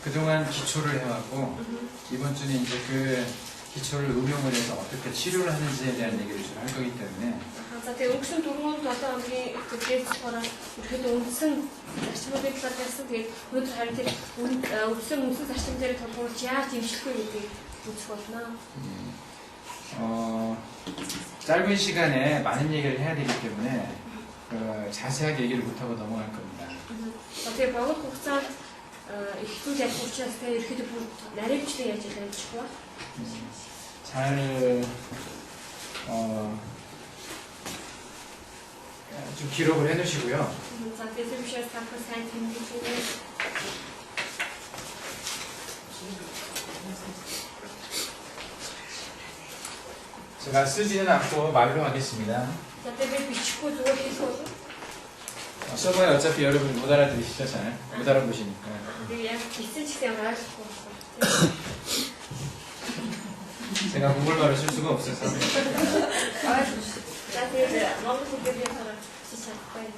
그동안 기초를 해왔고 이번 주는 이제 그 기초를 응용을 해서 어떻게 치료를 하는지에 대한 얘기를 좀 할 거기 때문에 За тэгээ өнгөрсөн 4-7 хоногийн дэвсгээрээ ерөөхдөө үндсэн зарчмуудыг талаас нь тэгээд өнөөдөр харин тэр үндсэн зарчим дээр тулгуурлаж яаж дэмжих вэ гэдгийг үзэх болно. 짧은 시간에 많은 얘기를 해야 되기 때문에 자세하게 얘기를 못하고 넘어갈 겁니다. Тэгээ богино хугацаанд их зүйл ярих учраас тэгээ ерөөхдөө бүр наривчлан яаж яах вэ? 잘 좀 기록을 해놓으시고요. За тэгээ зөвшөөрөл тавьсан сайн тэмдэглэгээ. 제가 쓰지는 않고 말로 하겠습니다. За тэгээ бичихгүй зүгээр хийх бол 써봐야 어차피 여러분 못 알아들으시죠, 잘? 못 알아보시니까. тэгээ яг хийсэн ч гэсэн ойлгохгүй байна. 제가 한국말로 쓸 수가 없어서. За тэгээ монгол хэлээр хараад 시작해요.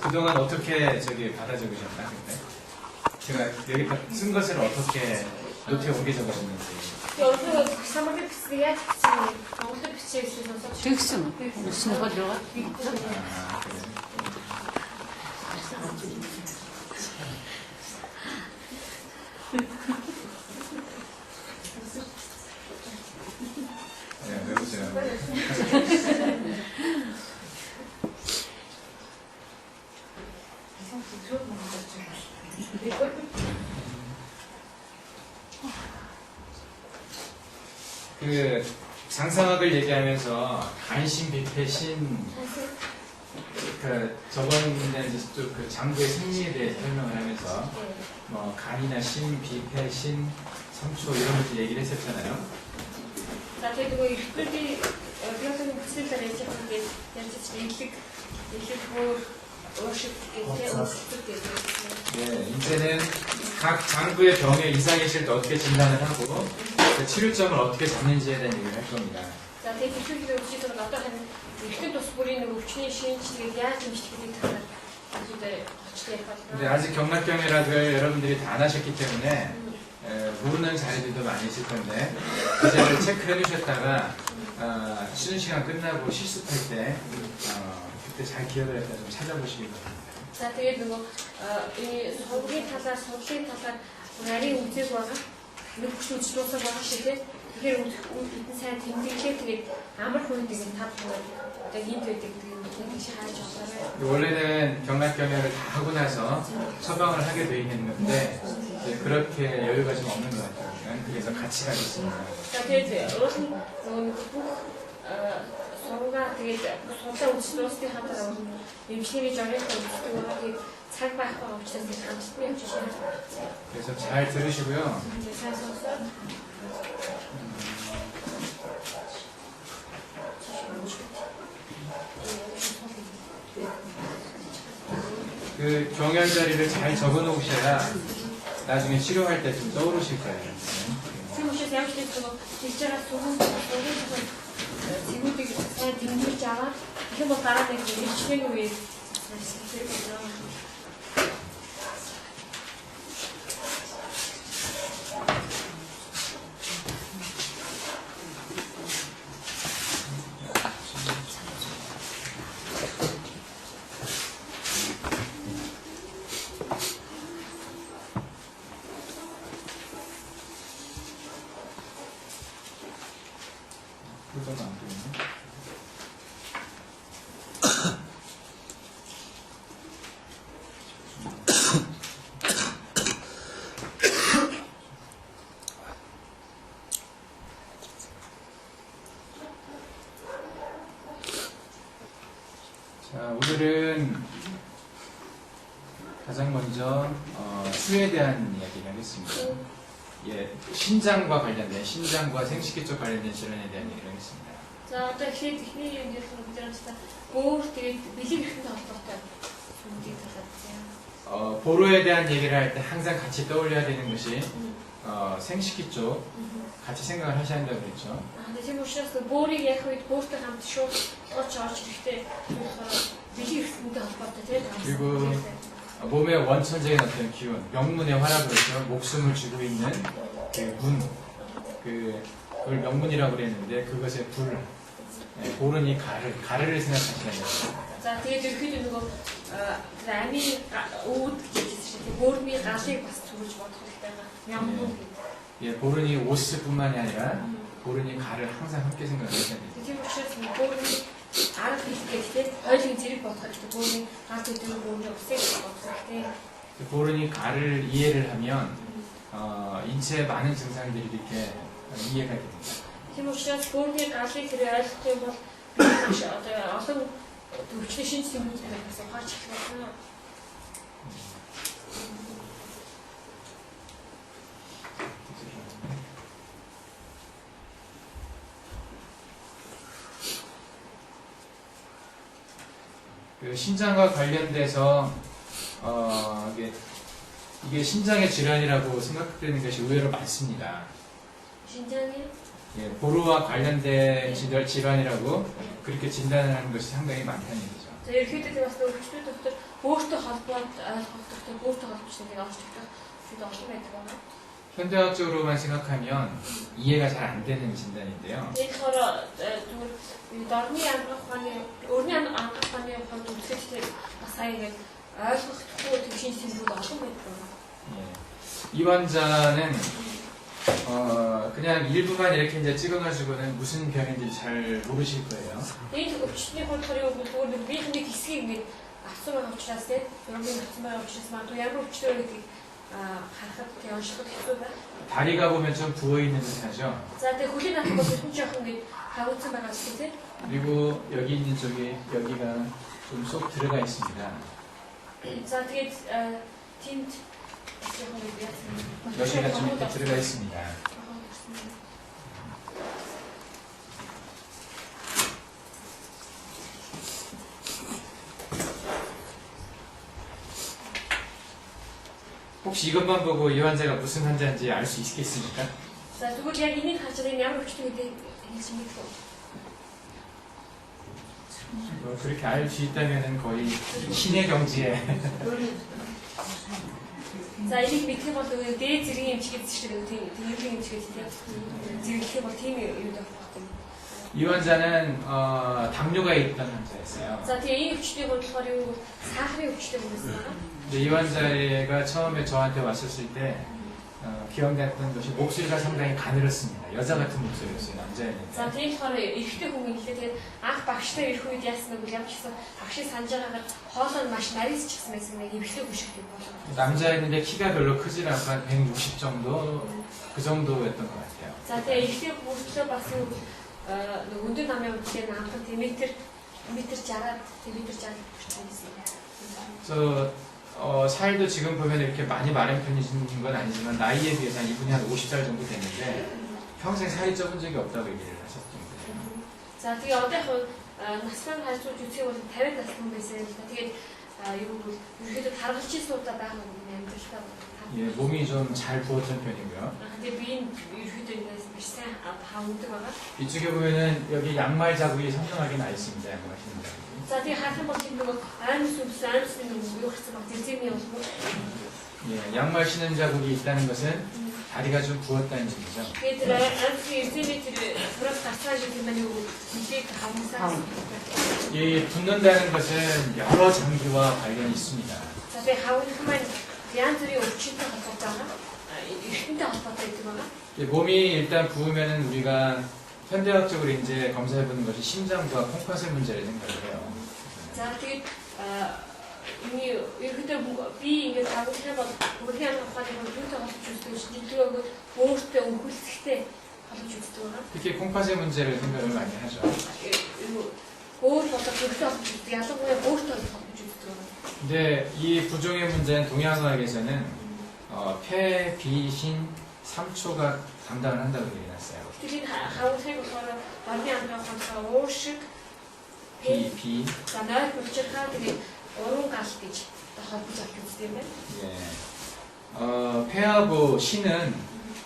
그동안 어떻게 저기 받아 적으셨나 근데? 제가 여기 쓴 것을 어떻게 노트에 옮겨 적으셨는지. 여기서 사막의 비스가 яаж бичсэн бэ? Монголд бичсэн сонсож Тэгсэн. Үсэн бол байгаа. 아, 그래요. 네, 외우세요. 그 상상학을 얘기하면서 간신, 비패신 그 저번에 이제 또 그 장부의 생리에 대해 설명을 하면서 뭐 간이나 신, 비패, 신, 삼초 이런 것들 얘기를 했었잖아요. За тэгээд нөгөө ихтэй биологийн хүсэлээр яаж явах вэ? Яаж ч ихлэг өөр өөршөлт гэдэг өөрчлөлт гэдэг. 네, 이제는 각 장부의 병의 이상의 실을 어떻게 진단을 하고 그 치료점을 어떻게 잡는지에 대한 얘기를 할 겁니다. За тэгээд ихтэй өөрчлөлт одоо харин ихтэй тус бүрийн нөгөө өвчний шинжилгээг яаж дэмжих талаар 아주들 어떻게 근데 아직 경락경이라도 여러분들이 다 안 하셨기 때문에 모르는 자리들도 많이 있을 건데 그 자리를 체크해 놓으셨다가 쉬는 시간 끝나고 실습할 때 그때 잘 기억을 해서 좀 찾아보시기 바랍니다. За тэгээд нөгөө энэ сургуулийн талаар сургуулийн талаар нарийн үзэг байгаа нэг хүч дуусах байгаа шүү дээ. Тэгэхээр үндэн сайн тэмдэглээ тэгээд амар хүн тэгээд тав одоо хинт байдаг тэгээд шааж байгаа. 원래는 경락경약을 다 하고 나서 처방을 하게 돼 있는 건데 이제 그렇게 여유가 좀 없는 것 같아요. 그래서 같이 가겠습니다. За тэгээд уул нь нөгөө бүх сургуугаа тэгээд судлаа үзэж дуусны хамтаа эмчнэрийн жорыг үздэг байгаа. Тэгээд цаг байхгүй учраас хамтдаа явж байна. 그래서 잘 들으시고요. 이제 잘 썼어. 그 경연 자리를 잘 적어 놓으셔야 나중에 치료할 때 좀 떠오르실 거예요. 지금 혹시 양식이 또 진짜라 두분 지금도 잘 듣는 자가 이게 뭐 따라다니고 일치되기 위해 그건 안 되네. 자, 오늘은 가장 먼저 수에 대한 이야기를 하겠습니다. 예, 신장과 관련된 신장과 생식기 쪽 관련된 질환에 대한 얘기를 하겠습니다. За одоо ихний техникийн юм дээр бид нар бөөр тэгээд бэлэг ихэнд холбоотой зүйлийг талаар 보로에 대한 얘기를 할 때 항상 같이 떠올려야 되는 것이 생식기 쪽 같이 생각을 하셔야 한다고 그랬죠. Тийм учраас бөөрийг яг үед бөөртэй хамт шууд тооч орж ирэхдээ бэлэг эрсдэнтэй холбоотой тийм. 그리고 몸의 원천적인 어떤 기운, 명문의 화라고 그랬죠. 목숨을 쥐고 있는 그 문, 그걸 명문이라고 그랬는데 그것의 불, 보르니 가르를 생각하시면 됩니다. За тэгээд ерөөхдөө нөгөө амийн өвд гэж хэлсэн чинь бөөрний галыг бас зүгж бодох хэрэгтэй байгаа. Мянгун гэдэг. 예, 보르니 오스뿐만이 아니라 보르니 가를 항상 함께 생각하셔야 됩니다. Тийм учраас бөөрний арга хэлгээд тийм хоёулын зэрэг бодох хэрэгтэй. бөөрний гал гэдэг нь бөөрний усыг бодох хэрэгтэй. 보르니 가를 이해를 하면 인체의 많은 증상들이 이렇게 이해가 됩니다. Тийм учраас бөөрний галыг хэрэг ойлгох юм бол олон төвчний шинж тэмдгүүдээс гарч ирэх байна. 그 신장과 관련돼서 이게 신장의 질환이라고 생각되는 것이 의외로 많습니다. 신장이 예, 보루와 관련된 질환이라고 그렇게 진단을 하는 것이 상당히 많다는 얘기죠. За ерөөхдөө бас өвчтөд доктор өөртөө холбоод ойлгох доктор өөртөө холбогчдыг авч тавьдаг зүйл олон байдаг байна. 현대학적으로만 생각하면 이해가 잘 안 되는 진단인데요. Энэ болохоор зүгээр дорны анхааны өөрний анхааны хувьд үзэсгэлэнтэй бас аяг ойлгохгүй төвшин зүйлүүд олон байдаг байна. 예, 이 환자는 그냥 일부만 이렇게 이제 찍어가지고는 무슨 병인지 잘 모르실 거예요. Энэ өвчтний хувьд болохоор зүгээр нэг биений хэсгийг ингэ авсан байгаа учраас тийм өөрийн авсан байгаа учраас магадгүй ямар өвчтөөр гэдгийг харахад тийм онцлог хэцүү байна. 다리가 보면 좀 부어 있는 듯하죠. За тэгээ хөлийн нах бол хүн жоохон ингэ хавцсан байгаа шүү дээ. 그리고 여기 있는 쪽에 여기가 좀 쏙 들어가 있습니다. За тэгээд тиймд 여기가 좀 이렇게 들어가 있습니다. 혹시 이것만 보고 이 환자가 무슨 환자인지 알 수 있겠습니까? За тэгвэл яг энийг харж байгаа ямар өвчтөй гэдэг хэлж мэдэх үү? 그렇게 알 수 있다면 거의 신의 경지에 За энийг мэдэх бол дээд зэргийн эмчгээд шүү дээ. Тэнгэрийн эмчгээд тийм. зэрэг бол тийм юу дах багтана. 이 환자는 당뇨가 있던 환자였어요. За тэгээ энэ өвчтөй болохоор юу сахарын өвчтөй хүмүүс байна. 이 환자가 처음에 저한테 왔었을 때 기억났던 것이 목소리가 상당히 가늘었습니다. 여자 같은 목소리였어요. 남자였는데. За тийм болохоор эрэгтэй хүн ихлээр тэгээд анх багштай ирэх үед яасан нь ямар ч гэсэн багшийг санаж байгаагаар хоолой нь маш нарийнс ч гэсэн байсан нэг эвхлэг хөшөлт юм болоо. 남자였는데 키가 별로 크지 않고 한 160 정도 그 정도였던 것 같아요. За тэгээ эрэгтэй хүмүүстэй бас өндөр намын үеийн амтан метр 60-аад метр 60 хүрсэн байсан. 살도 지금 보면 이렇게 많이 마른 편이신 건 아니지만 나이에 비해서 이분이 한 50살 정도 됐는데 평생 살이 쪄본 적이 없다고 얘기를 하셨던 За тэгээ одоо яг настай хайцууч үсгийг бол 50 настай хүн байсан. Тэгээд юу ерөөдөө таргалж ирсэн удаа байгаа юм амьдралтай байна. 예, 몸이 좀 잘 부었던 편이고요. 근데 비인 ерөөдөө 비슷한 하운드 байгаа. 이쪽에 보면은 여기 양말 자국이 선명하게 나 있습니다. 양말 신는 자국이. За тэгээ харах бол тийм нөгөө аимс нөгөө юу гэсэн баг зэрзэмийн юм. 예, 양말 신는 자국이 있다는 것은 다리가 좀 부었다는 얘기죠. Тэгээд аимс зэрзэмийн 프로스 가스라지 때문에 이게 감사. 이 붓는다는 것은 여러 장기와 관련이 있습니다. За тэгээ 하운드만 янз бүрийн өвчтөй холбоотой байгаа. эртэнтэй холбоотой гэдэг байна. 몸이 일단 부으면은 우리가 현대학적으로 이제 검사해보는 것이 심장과 콩팥의 문제를 생각을 해요. За тэгээд энэ ерөнхийдөө би ингээд тавхлаа бол өөрийн анхааны хөлбөртэй холбож үздэг шинжилгээг өөртөө өнгөлцөхтэй холбож үздэг байна. 특히 콩팥의 문제를 생각을 많이 하죠. өөр болоод өөртөө холбож үздэг. ялангуяа өөртөө холбож үздэг байна. 근데 이 부종의 문제는 동양의학에서는 폐, 비, 신, 3초가 담당을 한다고 얘기해놨어요. Тэгээд хавсыг болохоор барны анхаахаас уушиг 비, за 0 бүлчирхаа тэгээд уран гал гэж холбож авч үздэг юм байна. 예. 폐하고 신은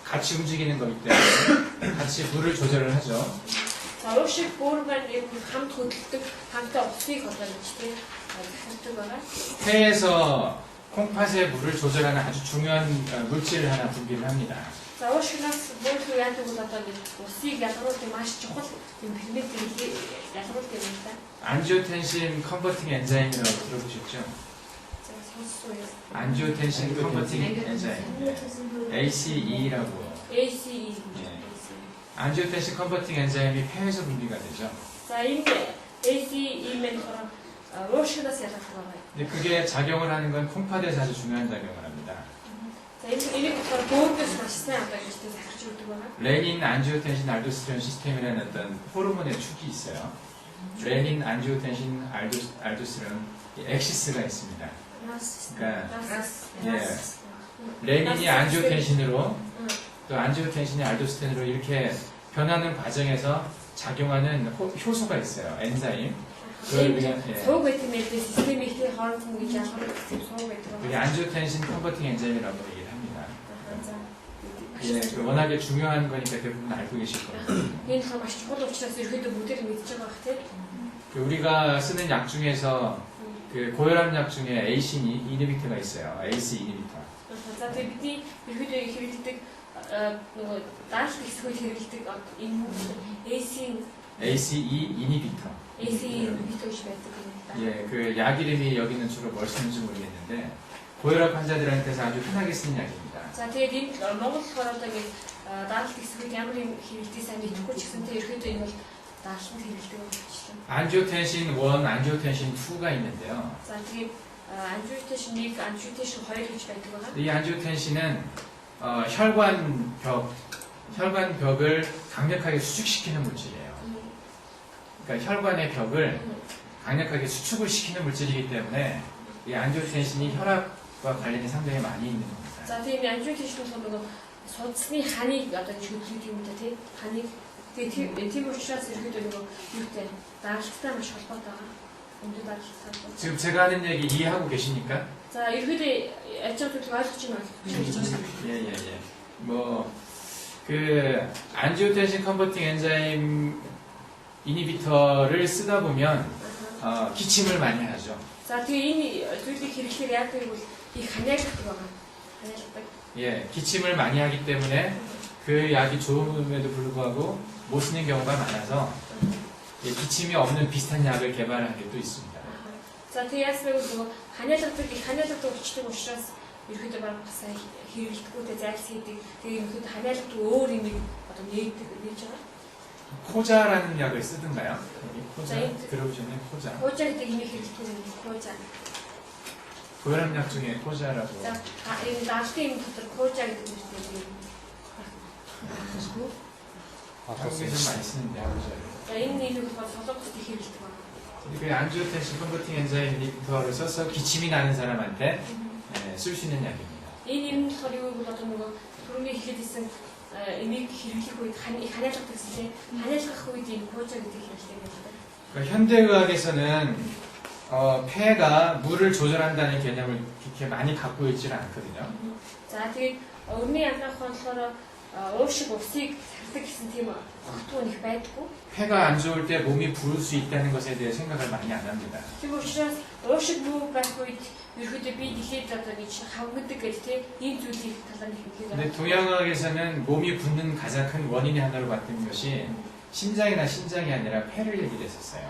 같이 움직이는 거기 때문에 같이 물을 조절을 하죠. За уушиг буургаар яг хамт хөдөлдөг, хамтаа усыг одоо гэж тийм захирдаг байгаа. 폐에서 콩팥의 물을 조절하는 아주 중요한 물질을 하나 분비를 합니다. За уушигнаас буурхыг яадаг бол одоо усыг ялгаруулах маш чухал юм пигмент ялгаруулдаг юм да. 안지오텐신 컨버팅 엔자임이라고 들어보셨죠? За сонссон юм. 안지오텐신 컨버팅 엔자임. ACE라고. ACE. 안지오텐신 컨버팅 엔자임이 폐에서 분비가 되죠. За энэ ACE-мен уушигнаас ялгах байгаа. 근데 그게 작용을 하는 건 콩팥에서 아주 중요한 작용을 합니다. За энийг болохоор бөөгөөс маш сайн одоо гэж захирч өгдөг байгаа. 레닌 안지오텐신 알도스테론 시스템이라는 어떤 호르몬의 축이 있어요. 레닌 안지오텐신 알도스테론 엑시스가 있습니다. 그러니까 레닌이 안지오텐신으로 또 안지오텐신이 알도스테론으로 이렇게 변하는 과정에서 작용하는 효소가 있어요. 엔자임. 그걸 우리가 сууг витаминтэй системийн хооронд гэж ялгарлах сууг байдаг. 그게 안지오텐신 컨버팅 엔자임이라고 얘기를 합니다. 예, 워낙에 중요한 거니까 대부분 알고 계실 거예요. Энэ хаа маш чухал учраас ерөөдөө бүгд мэдж байгаа бах тийм. 우리가 쓰는 약 중에서 그 고혈압 약 중에 ACE 이니비터가 있어요. ACE 이니비터. За тэгээ бидний ерөөдөө хэрэглэдэг нөгөө дааш хэсгүүд хэрэглэдэг энэ ACE 이니비터. ACE гэж байдаг юм да. 예, 그 약 이름이 여기는 주로 뭘 쓰는지 모르겠는데 고혈압 환자들한테서 아주 흔하게 쓰는 약입니다. За тэгээд энэ Монгол болохоор одоо ингэ дааш хэсгүүд ямар юм хэрэглэдэг сайн мэдэхгүй ч гэсэнтэй ерөөдөө энэ бол даашнд хэрэглэдэг юм байна. 안지오텐신 1, 안지오텐신 2가 있는데요. За тэгээд 안지오텐신 1, 안지오텐신 2 гэж байдаг байгаа. 이 안지오텐신은 혈관벽을 강력하게 수축시키는 물질이에요. 그러니까 혈관의 벽을 강력하게 수축을 시키는 물질이기 때문에 이 안지오텐신이 혈압과 관련이 상당히 많이 있는 겁니다. За тийм 안지오텐신 бол нөгөө судасны ханыг одоо чөлөөт юм да тий. ханыг тэгээд тийм учраас ерөөдөө нөгөө юутай даалгаттай маш холбоотой байгаа. Өндөр даалгаттай. 지금 제가 하는 얘기 이해하고 계십니까? За ерөөдөө ачаалтыг ойлгож байна. 예. 그 안지오텐신 컨버팅 엔자임 이니비터를 쓰다 보면 기침을 많이 하죠. За тэгээ энэ зүйлийг хэрэглэхээр яг гэвэл их ханиалдаг байгаа. ханиалдаг. 예, 기침을 많이 하기 때문에 그 약이 좋음에도 불구하고 못 쓰는 경우가 많아서 예, 기침이 없는 비슷한 약을 개발한 게 또 있습니다. За тэгээ ясвал нөгөө ханиалдаг учиртай учраас ерөөдөө баг басаа хэрэглэдэггүйтэй зайлс хийдэг. Тэгээ ерөөдөө ханиалдаг өөр юм одоо нээж байгаа. 코자라는 약을 쓰던가요? 코자 네. 들어보셨나요? 코자. 고자 гэдэг имийг хэрэглэдэг юм. 고자. 고혈압약 중에 코자라고. За энэ дааштай юм дотор 고자 гэдэг юм. 한국에서 많이 쓰는데 코자를. За энэ нэрийг бол солонгост их хэрэглэдэг байна. 그 안지오텐신 컨버팅 엔자임 이니비터를 써서 기침이 나는 사람한테 쓸 수 있는 약입니다. Энэ юм болохоор юу гэвэл одоо нөгөө түрүүний хэлээдсэн энийг хэрэглэх үед ханиалгах гэсэн ханиалгах үед энэ 고자 гэдэг хэрэглэдэг юм байна. 그러니까 현대의학에서는 폐가 물을 조절한다는 개념을 그렇게 많이 갖고 있지는 않거든요. За тэгээд өрний янзах болохоор уушиг усыг сардаг гэсэн тийм огтуун их байдаггүй. 폐가 안 좋을 때 몸이 부을 수 있다는 것에 대해 생각을 많이 안 합니다. Тийм учраас уушиг муу байх үед ерөөдөө би дэлхийд одоо нэг хавгдаг гэж тийм ийм зүйлийг талаар нэг хэлээ. 근데 동양의학에서는 몸이 붓는 가장 큰 원인의 하나로 봤던 것이 심장이나 신장이 아니라 폐를 얘기를 했었어요.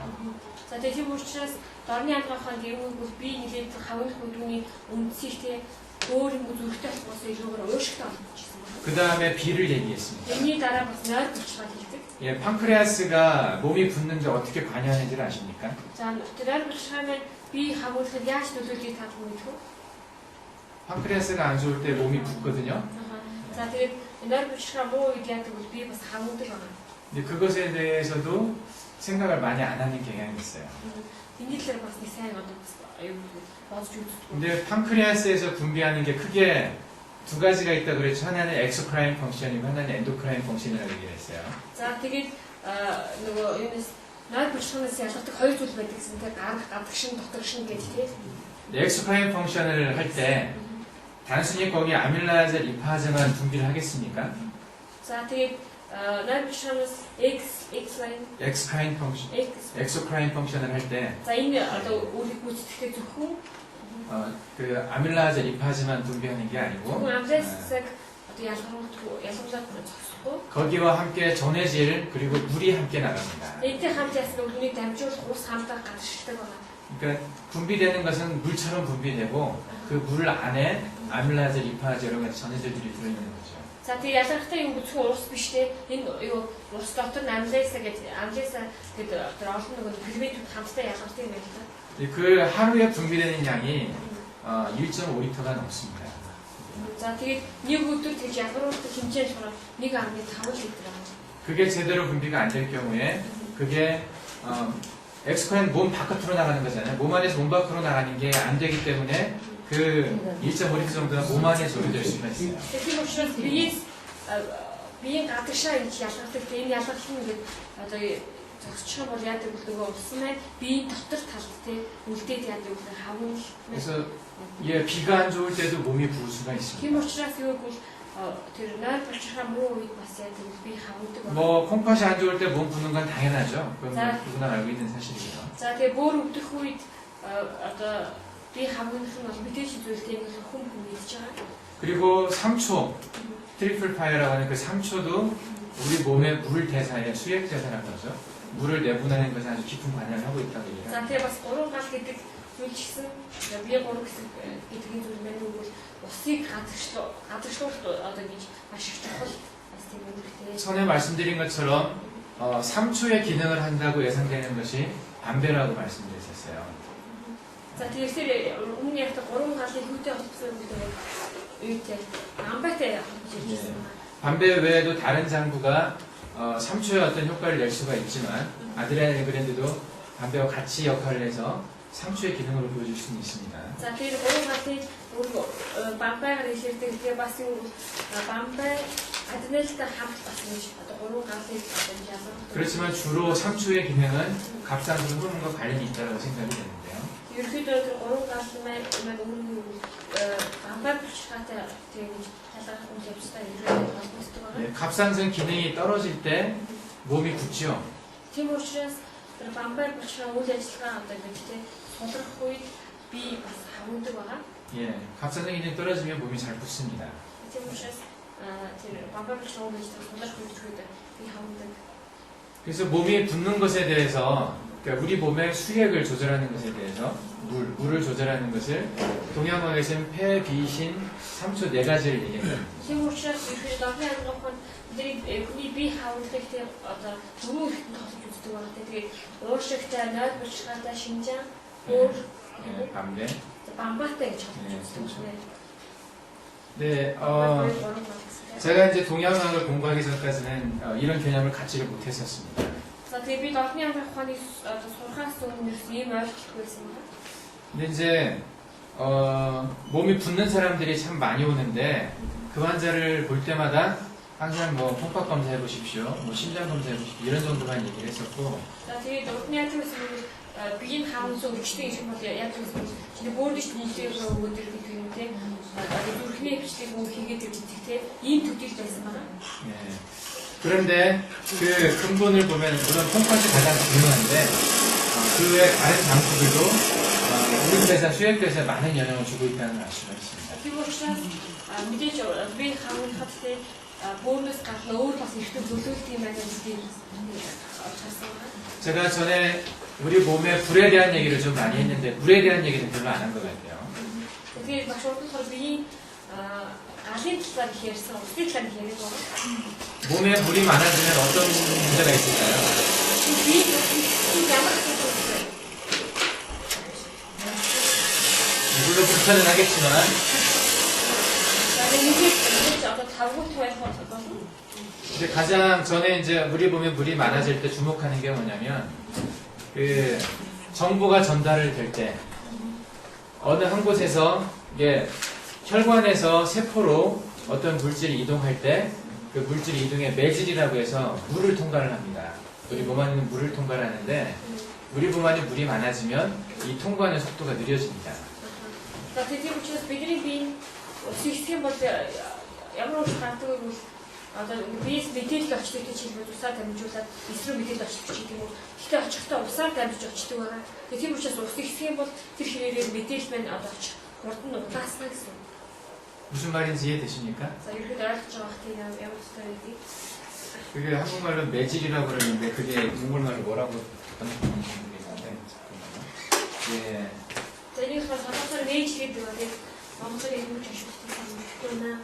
За тийм учраас дорны янзаханд юм бол би нэлээд хавгах бүдүүний үндсэлтэй өөр юм зүрхтэй болохоос илүүгээр уушигтай болчихсон. 그 다음에 비를 얘기했습니다. Энэний дараа бас нойр булчирхал хэлдэг. 예, 판크레아스가 몸이 붓는데 어떻게 관여하는지를 아십니까? За нойр булчирхал би хавгахад яаж нөлөөлөхийг та мэдэх үү? 판크레아스가 안 좋을 때 몸이 붓거든요. За тэгээд нойр булчирхал муу үед яадаг бол би бас хавгадаг байна. 근데 그것에 대해서도 생각을 많이 안 하는 경향이 있어요. Энийг л бас нэг сайн одоо аюул бодож үздэг. 근데 판크레아스에서 분비하는 게 크게 두 가지가 있다 그랬죠. 하나는 엑소크라인 펑션이고 하나는 엔도크라인 펑션이라고 얘기를 했어요. За тэгээд нөгөө юунес Нойр булчирханаас ялгардаг хоёр зүйл байдаг гэсэн. Тэгээ гадагшин, дотогшин гэж тий. 엑스프라임 펑션을 할 때 단순히 거기 아밀라제 리파제만 분비를 하겠습니까? За тэгээд нойр булчирханаас x line 엑스프라임 펑션, 엑소프라임 펑션을 할 때 за энэ одоо өөрийг гүйцэтгэхдээ зөвхөн 그 아밀라제 리파제만 분비하는 게 아니고 амласыг одоо ялгарлаад зогсохгүй. 거기와 함께 전해질 그리고 물이 함께 나갑니다. Энтэй хамт ясны үнийг дамжуулах ус хамтаа гадагшдаг байна. 그러니까 분비되는 것은 물처럼 분비되고 그 물 안에 아밀라제 리파제 여러 가지 전해질들이 들어있는 거죠. За тэгээ ялгартай юм бүхэн ус биш те энэ юу ус дотор амласаа гэдэг амласаа гэдэг одоо олон нэг пигментүүд хамтдаа ялгартай юм байна та. 그 하루에 분비되는 양이 1.5리터가 넘습니다. За тэгээд нэг өдөр тэгж ялгаруулдаг хэмжээ болохоор 1.5 литр аа. 그게 제대로 분비가 안 될 경우에 그게 엑스크라임 몸 바깥으로 나가는 거잖아요. 몸 안에서 몸 밖으로 나가는 게 안 되기 때문에 그 1.5리터 정도는 몸 안에 소요될 수가 있어요. Тэгэхээр учраас биеийн гадагшаа ингэж ялгардаг. Энэ ялгарлын ингээд одоо зогсчих бол яадаг үлдэгөө усан маань биеийн дотор талд те үлдээд яадаг үлдээ хавн. 그래서 예, 비가 안 좋을 때도 몸이 부을 수가 있습니다. Тийм учраас юу гэвэл тэр нойр булчирхаа муу үед бас яадаг би хавдаг байна. 뭐 콩팥이 안 좋을 때 몸 부는 건 당연하죠. 그건 누구나 알고 있는 사실이죠. За тэгээ бөөр өвдөх үед одоо би хавнах нь бол мэдээж зүйлтэй нэг хүн мэдж байгаа. 그리고 3초 트리플 파이어라고 하는 그 3초도 우리 몸의 물 대사에 수액 대사라고 하죠. 물을 내보내는 것에 아주 깊은 관여를 하고 있다고 얘기해요. За тэгээ бас 3 гал гэдэг зүйл ч гэсэн би 3 гэсэн гэдгийн зүйл маань юу гэвэл усыг гадагшлуулалт одоо гэж маш их чухал бас тийм үүрэгтэй. 전에 말씀드린 것처럼 3초의 기능을 한다고 예상되는 것이 담배라고 말씀드렸었어요. За тэгэхээр өмнө яг 3 галын хүйтэй холбосон гэдэг үйтэй амбайтай хэлж ирсэн. 담배 외에도 다른 장부가 3초의 어떤 효과를 낼 수가 있지만 아드레날그랜드도 담배와 같이 역할을 해서 3초의 기능으로 보여줄 수는 있습니다. За тэр 3 галын бамбайгаар хэлдэг тэгээ бас юу бамбай адреналинтай хамт бас нэг одоо 3 галыг ялгах. 그렇지만 주로 3초의 기능은 갑상선 호르몬과 관련이 있다고 생각이 되는데요. ерөөдөө тэр 3 гал маань өмнө бамбай булчирхаатай тэгээд ялгах үйл явцтай ерөөдөө холбогддог байна. 네, 갑상선 기능이 떨어질 때 몸이 굳죠. Тийм учраас тэр бамбай булчирхаа үйл ажиллагаа одоо гэж тийм сулрах үед би бас хавдаг байгаа. 예, 갑상선 기능이 떨어지면 몸이 잘 굳습니다. Тийм учраас тэр бамбай булчирхаа үйл ажиллагаа сулрах үед би хавдаг. 그래서 몸이 붓는 것에 대해서 그러니까 우리 몸의 수액을 조절하는 것에 대해서 물을 조절하는 것을 동양학에서는 폐, 비, 신, 3초 네 가지를 얘기합니다. Тийм учраас ихээр дорны хангах нь бидний хүний бие хавлагтай одоо түрүү ихэнд холбож үздэг байна. Тэгээд ууршигтай, нойр булчирхаатай, шинжаан, өөр 담배. бамбайтай гэж холбож үздэг байна. 네, 제가 이제 동양학을 공부하기 전까지는 이런 개념을 갖지를 못했었습니다. За тэгээ би дорны хангах ухааны одоо сурахаас өмнө ийм ойлголтгүй байсан юм. 근데 이제 몸이 붓는 사람들이 참 많이 오는데 그 환자를 볼 때마다 항상 뭐 콩팥 검사해 보십시오, 뭐 심장 검사해 보십시오 이런 정도만 얘기를 했었고. За тэгээ дорны хангахаас биеийн хаан зөвчтэй юм бол яг гэсэн чинь бөөрдөж нийлдэг өгөөд ирдэг юм те. Зүрхний бичлэг мөн хийгээд ирдэг те. Ийм төдийлж байсан байна. 네. 그런데 그 근본을 보면 물론 콩팥이 가장 중요한데 그 외 다른 장부들도 우리대사 수액대사에 많은 영향을 주고 있다는 알 수가 있습니다. Тийм учраас мэдээж би хангахад те бөөрнөөс гадна өөр бас их төлөвлөлт юм байна гэдгийг ойлгосон байна. 제가 전에 우리 몸의 불에 대한 얘기를 좀 많이 했는데 물에 대한 얘기는 별로 안 한 것 같아요. Тэгээд маш урт болохоор биеийн галын талаар ярьсан, усны талаар яриад байгаа. 몸에 물이 많아지면 어떤 문제가 있을까요? Би ямар асуудалтай 물론 불편은 하겠지만 근데 가장 전에 이제 우리 몸에 물이 많아질 때 주목하는 게 뭐냐면 그 정보가 전달을 될 때 어느 한 곳에서 이게 혈관에서 세포로 어떤 물질이 이동할 때 그 물질 이동의 매질이라고 해서 물을 통과를 합니다. 우리 몸 안에 있는 물을 통과하는데 우리 몸 안에 물이 많아지면 이 통과하는 속도가 느려집니다. За тийм учраас бидний бие өсөх юм бол ямар ч гардаг юм одоо биес мэдээлэл очдог гэж хэлбэл усаар дамжуулаад эсрэг мэдээлэл очдог ч гэдэг юм уу. Гэхдээ очихдоо усаар дамжиж очдог байгаа. Тийм учраас ус ихсэх юм бол тэр хэрээр мэдээлэл маань одоо очих хурд нь удаасна гэсэн. 무슨 말인지 이해되십니까? За ерөөд ойлгож байгаа хэрэг ямар ч юм. 그게 한국말로 매질이라고 그러는데 그게 중국말로 뭐라고 모르겠는데 예. За энийг болохоор нээж гэдэг байна. Монголын юм ч ашигласан.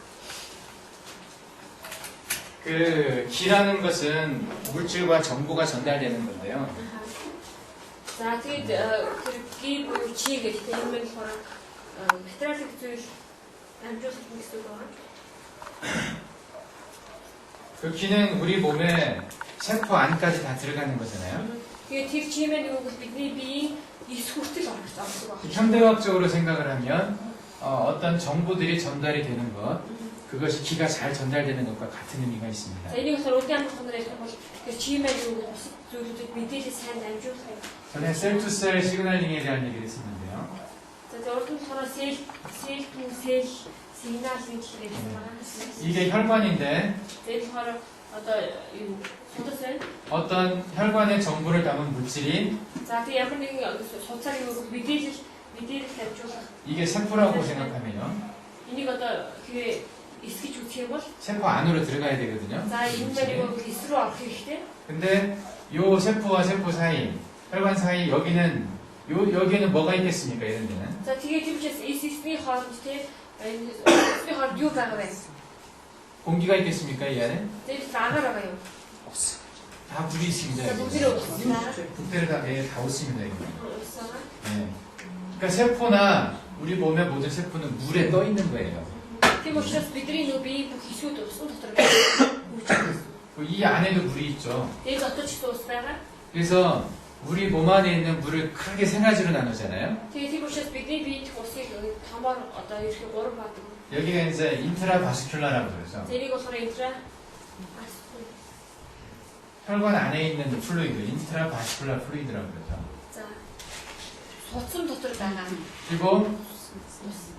그 기라는 것은 물질과 정보가 전달되는 건데요. За тэгээд тэр 기 буюу чи гэдэг юм нь болохоор материалын зүйл амжуулах гэсэн үг байна. 그 기는 우리 몸에 세포 안까지 다 들어가는 거잖아요. Тэгээд тэр чимээ нэг үг бидний биеийн эс хүртэл ордог байна. 현대과학적으로 생각을 하면 어떤 정보들이 전달이 되는 것, 그것이 기가 잘 전달되는 것과 같은 의미가 있습니다. За энийг болохоор үдийн амжилтанд ярих бол тэр чимээ нэг үг бусад зүйлүүдэд мэдээлэл сайн амжуулах. 전에 셀투셀 시그널링에 대한 얘기를 했었는데요. За урд нь болохоор 셀 to 셀 сигналын хэлээр байна. 이게 혈관인데 Тэгээд болохоор одоо юу судасай. 어떤 혈관에 정보를 담은 물질이 За тэгээд ямар нэгэн судасай юу мэдээлэл тавьжуулах. 이게 세포라고 생각하면요. энийг одоо хэрэг эсгэж үзэх юм бол 세포 안으로 들어가야 되거든요. за энэ мэрийг эс рүү авах хэрэгтэй. 근데 요 세포와 세포 사이, 혈관 사이 여기에는 뭐가 있겠습니까? 이런 데는. За тэгээд тийм ч эсэсний хооронд тийм эсэсний хооронд юу байгаа вэ? 공기가 있겠습니까? 이 안에? Тэгээд агаар байгаа юм. 없어. 다 물이 있습니다. За 여기. бүгдээ усаа. 국대를 다 없습니다. 여기. усаа. 네. 그러니까 세포나 우리 몸의 모든 세포는 물에 떠 있는 거예요. Тийм учраас бидний нөө бие бүх хэсгүүд усан дотор байгаа. 이 안에도 물이 있죠. Тэгээд дотор ч гэсэн ус байгаа. 그래서 우리 몸 안에 있는 물을 크게 세 가지로 나누잖아요. Тэгээд тийм учраас бидний биед усыг томоор одоо ерхий 3 баадаг. 여기가 이제 인트라바스큘라라고 그러죠. Тэрийг болохоор интра 혈관 안에 있는 플루이드, 인트라바스큘라 플루이드라고 그러죠. за судсан дотор байгаа. 그리고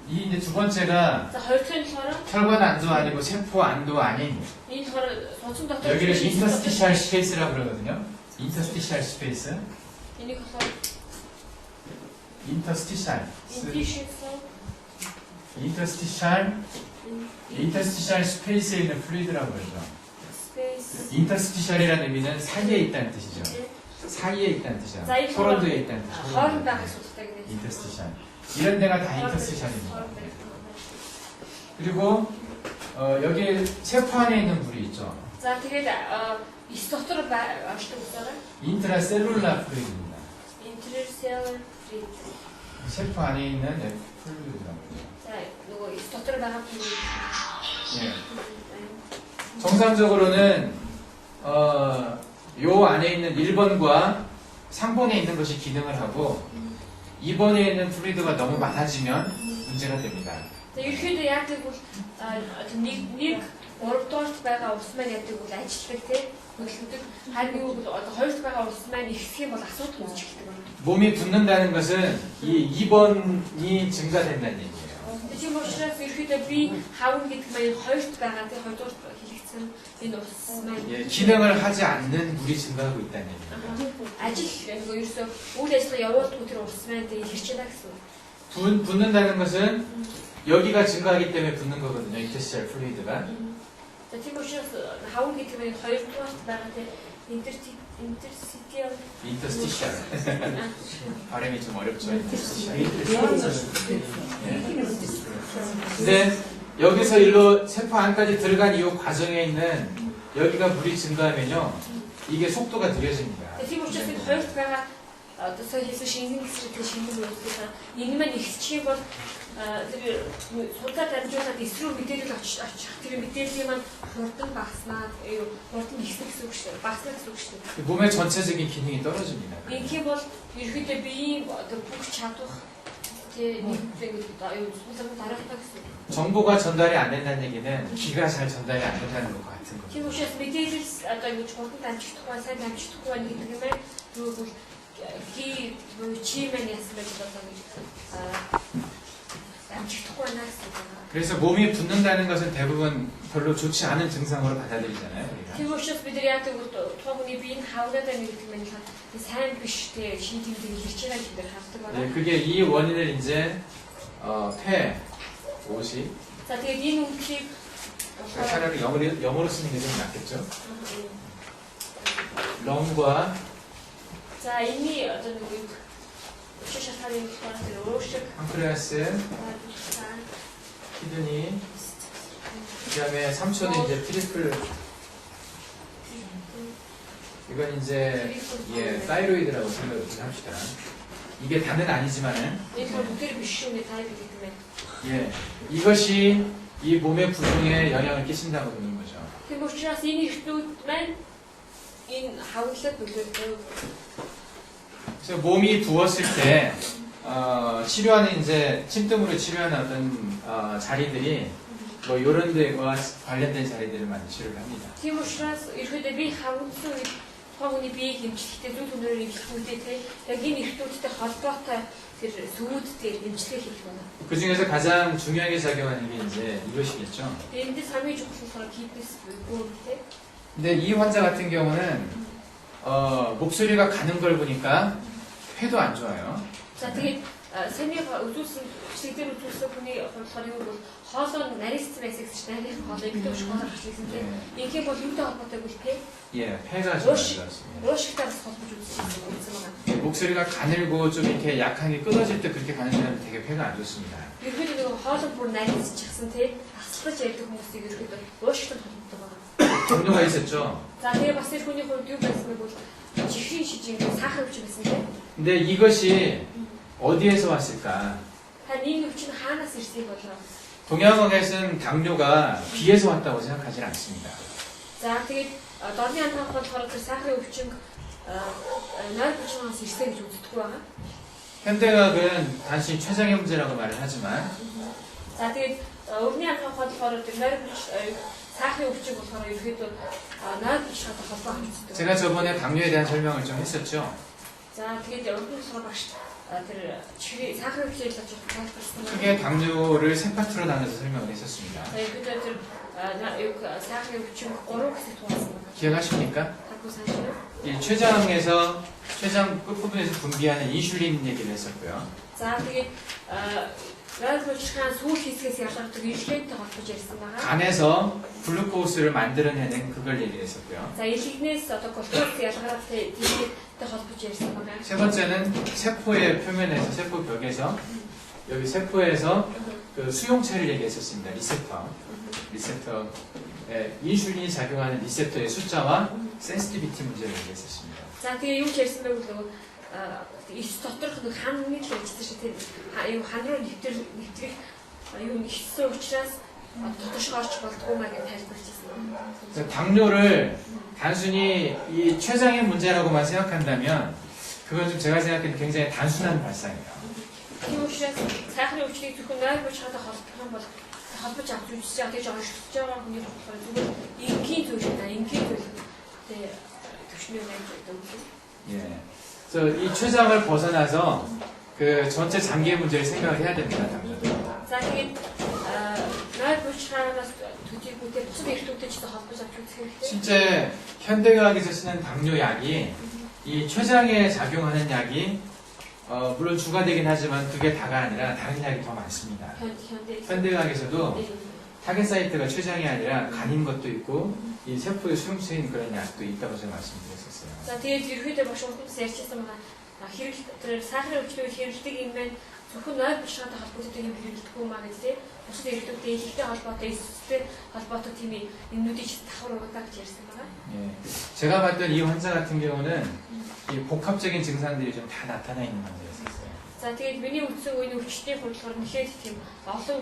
이 이제 두 번째가 За хоёр дахь нь болохоор 혈관 안도 아니고 세포 안도 아닌 энэ болохоор судсан дотор 여기를 인터스티셜 스페이스라고 그러거든요. 인터스티셜 스페이스. энийг болохоор 인터스티셜. 인터스티셜 인터스티셜 스페이스에 있는 플루이드라고 그러죠. 스페이스 인터스티셜이라는 의미는 사이에 있다는 뜻이죠. 사이에 있다는 뜻이야. 사이 서론도에 있다는 뜻. хооронд байгаа асуудалтай гэдэг. 인터스티셜. 이런 데가 다 인터스티셜입니다. 그리고 여기 세포 안에 있는 물이 있죠. За тэгээд эс дотор очдог усаараа 인트라셀룰라 플루이드입니다. интерсел флюид. 세포 안에 있는 플루이드라고 그러죠. За нөгөө эс дотор байгаа флюид. 예. 정상적으로는 요 안에 있는 1번과 3번에 있는 것이 기능을 하고 2번에 있는 플루이드가 너무 많아지면 문제가 됩니다. За ерөөхдөө яг тэгвэл нэг 3 дуурт байгаа ус маань яг тэгвэл ажилладаг тийм хөдөлгөдөг. Харин юу бол одоо 2 дуурт байгаа ус маань ихсэх юм бол асуудал үүсэж эхэлдэг байна. 몸이 붓는다는 것은 이 2번이 증가된다는 얘기예요. Тийм учраас ерөөхдөө би хавн гэдэг маань 2 дуурт байгаа тийм 2 дуурт хэлэгдсэн энэ ус маань 예, 기능을 하지 않는 물이 증가하고 있다는 얘기입니다. ажил нөгөө ерөөсөө үйл ажиллагаа явуулдаг тэр ус маань тийм хэрч байгаа гэсэн үг. 붓는다는 것은 여기가 증가하기 때문에 붓는 거거든요. 인터스티셜 플루이드가. За тийм учраас хавн гэдэг маань 2 дуурт байгаа тийм 인터스티셜. 발음이 좀 어렵죠. 인터스티셜. 근데 여기서 일로 세포 안까지 들어간 이 과정에 있는 여기가 물이 증가하면요. 이게 속도가 느려집니다. Тийм учраас энэ хоёрт байгаа одоо сая хэлсэн шингэн гэсрэг шингэн үйлдэл энэ маань ихсчих юм бол тэр судалгаа дамжуулаад эсрэг мэдээлэл очих тэр мэдээллийн маань хурдан багаснаа хурдан ихсэх гэсэн үг шүү дээ. Багаснаа гэсэн үг шүү дээ. 몸의 전체적인 기능이 떨어집니다. Ингэх юм бол ерөөдөө биеийн одоо бүх чадвар 정보가 전달이 안 된다는 얘기는 기가 잘 전달이 안 된다는 것 같은 거죠. Тийм учраас мэдээлэл одоо ингэж хурдан дамжихдаггүй сайн дамжихдаггүй гэдэг юм байна. Тэгвэл чимэн яасан байж одоо ингэж дамжихдаггүй байна гэсэн үг байна. 그래서 몸이 붓는다는 것은 대부분 별로 좋지 않은 증상으로 받아들이잖아요. 우리가. Тийм учраас бид нар яг тэгвэл тухайны биеийн хавраад байна гэдэг юм байна. сайн биш те шинжлэхдээ хэрч байгаа гэдэг бид хардаг байна. 네, 그게 이 원인을 이제 폐, 오시. За тэгээд энэ үнэлгийг 차라리 영어로 쓰는 게 좀 낫겠죠. 럼과 за энэний одоо нэг шашааны өөрчлөлт 판크레아스, 키드니, 그다음에 3초는 이제 트리플. 이건 이제 타이로이드라고 생각을 합시다. 이게 다는 아니지만은 이것이 이 몸의 부종에 영향을 끼친다고 보는 거죠. 그래서 몸이 부었을 때 치료하는 이제 침등으로 치료하는 어떤 자리들이 뭐 이런 데와 관련된 자리들을 많이 치료를 합니다. Хогны бие хэмжлэхдээ зөв түнээр имжлэхүүдтэй яг энэ эрхтүүдтэй холбоотой тэр сүүд дээр имжлэг хийх байна. 그 중에서 가장 중요하게 작용하는 게 이제 이것이겠죠. эндээс хамгийн чухал 기피스 보고인데. 근데 이 환자 같은 경우는 목소리가 가는 걸 보니까 폐도 안 좋아요. 자, тэгээд саний үзүүлсэн шигдэр үзүүлсэн хүний болохоор юу бол хоолой нарист байсан гэж нарийн хоолой гэдэг шиг хоолой гарчихсан тийм. Инхээр бол юутай холбоотой вэ те? 예, 폐가 좀 안 좋았습니다. уушигтайс холбож үзсэн байгаа. 목소리가 가늘고 좀 이렇게 약하게 끊어질 때 그렇게 가는 사람은 되게 폐가 안 좋습니다. ерөөд нэг хоолой бүр нарийсчихсан тийм. асалгаж ярьдаг хүмүүсийг ерөөд уушигтай холбогддог байгаа. 동료가 있었죠. 자, тэгээд бас тэр хүний хувьд юу байсан бэ бол чихрийн шижин сахар өвч байсан тийм. 근데 이것이 어디에서 왔을까? 이 өвчин хаанаас ирснийг болоо. 동양학에서는 당뇨가 비에서 왔다고 생각하지 않습니다. За, тэгээд дорны анхаарах болохоор тэр сахарын өвчин нойр булчинаас ирсэн гэж үздэг байгаа. 현대의학은 단순히 췌장의 문제라고 말을 하지만 За, тэгээд өвний анхаарах болохоор тэр нойр булчин сахарын өвчин болохоор ерөөдөө нойр булчинтай холбоо хамтдаг. 제가 저번에 당뇨에 대한 설명을 좀 했었죠. За, тэгээд өргөн болохоор багш тэр чихрийн сахарын өвчийг л ажиж тайлбарласан. 크게 당뇨를 세 파트로 나눠서 설명을 했었습니다. Тэгээд тэр сахарын өвчин 3 хэсэгт хуваасан. 기억하십니까? 갖고 사실은 이 췌장에서 췌장 끝부분에서 분비하는 인슐린 얘기를 했었고요. за тэгээд 라이브치한 소울 хийсгээс ялгардаг инсулинтэй холбож ярьсан байгаа. 간에서 글루코스를 만들어내는 그걸 얘기했었고요. 자, 일식нээс одоо глюкоз ялгараад тиймтэй холбож ярьсан байгаа. 세 번째는 세포의 표면에서 세포 벽에서 여기 세포에서 그 수용체를 얘기했었습니다. 리셉터. 인슐린이 작용하는 리셉터의 숫자와 센시티비티 문제를 얘기했었습니다. За, тэгээ юу ч ярьсан бэ гэвэл ис доторх нэг ханны л ажилласан шүү дээ. Аюу хан руу нэвтрэх аюу нэгсэн учраас дотош орч болдгоо маа гэж тайлбарлажсэн. 당뇨를 단순히 이 췌장의 문제라고만 생각한다면 그건 좀 제가 생각해도 굉장히 단순한 발상이에요. Тийм учраас сайхны өвчнийг зөвхөн нойр булчинтай холбох юм бол холбож авч үзэж байгаа гэж онцлж байгаа хүний болохоор зүгээр энгийн зүйл та энгийн зүйл тэгээ төвшний байж байдаг юм. 예. 그래서 이 췌장을 벗어나서 그 전체 장기의 문제를 생각을 해야 됩니다. 당뇨도. За тэгээд нойр булчинаас төдийгүйтэй бусад эрхтүүдтэй ч холбож авч үзэх хэрэгтэй. 실제 현대의학에서 쓰는 당뇨약이 이 췌장에 작용하는 약이 물론 주가 되긴 하지만 그게 다가 아니라 다른 약이 더 많습니다. 현대의학에서도 타겟 사이트가 췌장이 아니라 간인 것도 있고 이 세포의 수용체인 그런 약도 있다고 제가 말씀드렸었어요. За тэгээд ерөөдөө багш хүмүүс ярьчихсан байгаа хэрэг тэр сахарын өвчлөг хэрэглэдэг юм байна. Зөвхөн нойр булчинтай холбоотой юм хэрэглэдэггүй маа гэж тийм. Бусад эрхтүүдтэй ихтэй холбоотой, эстэй холбоотой тийм юмнуудыг давхар угадаг гэж ярьсан байгаа. 예. 제가 봤던 이 환자 같은 경우는 이 복합적인 증상들이 좀 다 나타나 있는 환자였어요. За тэгээд миний үзсэн үеийн өвчтний хурлаар нэхэд тийм олон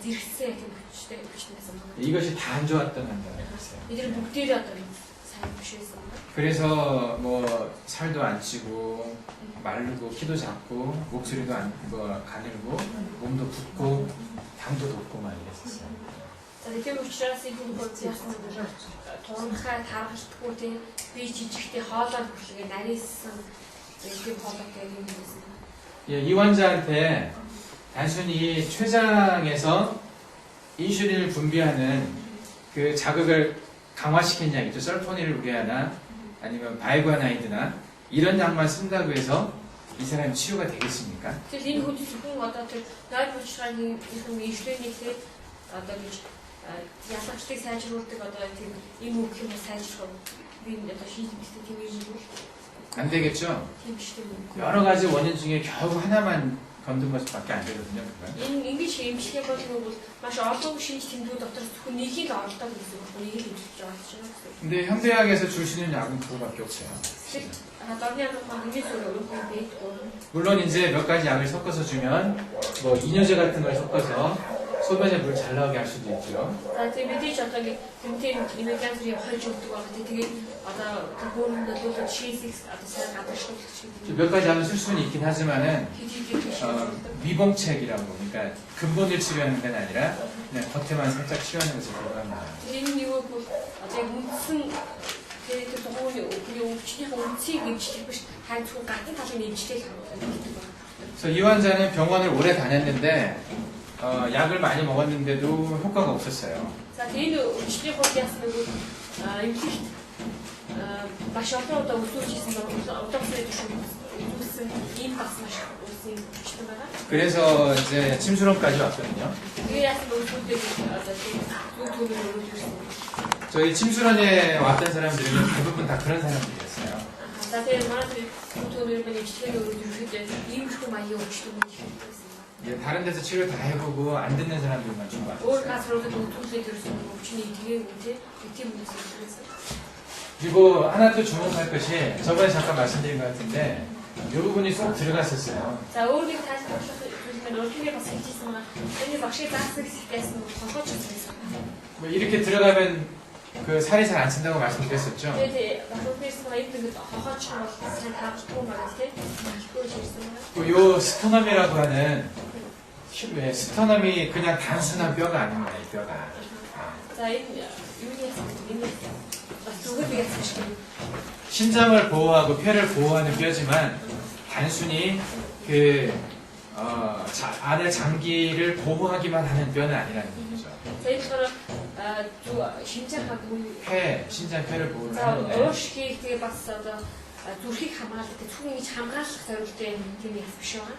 зэрэгсэн тийм өвчтэй байсан байна. 이것이 다 안 좋았던 환자였어요. 이들은 бүгдээрээ одоо 그래서 뭐 살도 안 찌고 마르고 키도 작고 목소리도 안 가늘고 몸도 붓고 당도 높고 막 이랬었어요. Тэгэхээр учраас энэ хүмүүс яасан бэ? Тунхай таархтгүй тийм би жижигтэй хоолой бүлгээ нарийсан тийм хоолойтой юм байсан. 예, 이 환자한테 단순히 췌장에서 인슐린을 분비하는 그 자극을 강화시킨 약이죠. 설포닌을 우려하나 아니면 바이과나이드나 이런 약만 쓴다고 해서 이 사람이 치유가 되겠습니까? Тэгэхээр энэ хүн зөвхөн одоо тэр найр булчиргааны ин슐инийг тийм одоо гэж ялгамжлыг сайжруулдаг одоо тийм юм үг юм сайжруулах би одоо хийхдээ тийм юм уу? 안 되겠죠? Тийм биш тийм үү? 여러 가지 원인 중에 겨우 하나만 건든 것밖에 안 되거든요. 그건. Ингэж эмчилгээ болгох бол маш олон шинж тэмдгүүд дотор зөвхөн нэгийг л олдог гэсэн үг. Нэгийгэмчилж байгаа ч юм уу. 근데 현대약에서 주시는 약은 그거밖에 없어요. 물론 이제 몇 가지 약을 섞어서 주면 뭐 이뇨제 같은 걸 섞어서 소변에 물 잘 나오게 할 수도 있죠. За тийм мэдээж одоо гэмтэн иммигрантрийн хойж өгдөг байгаа. Тэгээд одоо гөрөнд бол шийсэх одоо сайн гадагшлуулах 몇 가지 약을 쓸 수는 있긴 하지만은 미봉책이라고 그러니까 근본을 치료하는 건 아니라 그냥 겉에만 살짝 치료하는 것을 들어갑니다. Энэ юу бол одоо үндсэн тэгээд тухайн өвчнийхээ үндсийг эмчлэх биш харин зөвхөн гадны талын эмчлэл хийдэг байна. 그래서 이 환자는 병원을 오래 다녔는데 약을 많이 먹었는데도 효과가 없었어요. За тэгээд өвчний хувьд яасан нэг эмчлэлт маш олон удаа өсөж ирсэн одоосны төшөө үүссэн ийм бас маш үүссэн өвчтөн байгаа. 그래서 이제 침수론까지 왔거든요. Тэгээд яасан бэ өвчтөд одоо зөв төлөвлөрөж ирсэн. 저희 침수론에 왔던 사람들은 대부분 다 그런 사람들이었어요. За тэгээд манай төлөвлөрөж эмчлэгээ өргөжүүлэхэд ийм их маягийн өвчтөн байдаг. 다른 데서 치료 다 해보고 안 듣는 사람들만 좀 өөр 왔어요. газруудад төлөвлөж ирсэн өвчний тэгээд тийм үссэн. 그리고 하나 또 주목할 것이 저번에 잠깐 말씀드린 것 같은데 이 부분이 쏙 들어갔었어요. За өөрийг тайлбарлах зүйлээр өөртөө бас хэлчихсэн байгаа. Энэ багшийн заасан хэсгээс нь сонсож ирсэн. 뭐 이렇게 들어가면 그 살이 잘 안 친다고 말씀드렸었죠. Тэгээд багшээс нь энэ нэг хохооч нь бол сайн таахгүй байгаа тийм. 그걸 ирсэн байгаа. 요 스토넘이라고 하는 스토넘이 그냥 단순한 뼈가 아닙니다. 이 뼈가. За энэ юуны энэ бас зүгээр би яцсан шүү. 신장을 보호하고 폐를 보호하는 뼈지만 단순히 그 안의 장기를 보호하기만 하는 뼈는 아니라는 거죠. За энэ болохоор 심장하고 폐, 신장, 폐를 보호를 за 하는데 уушгийг тэгээ бас одоо зүрхийг хамгаалдаг зөвхөн ингэж хамгаалах зорилготой тийм юм биш байгаа.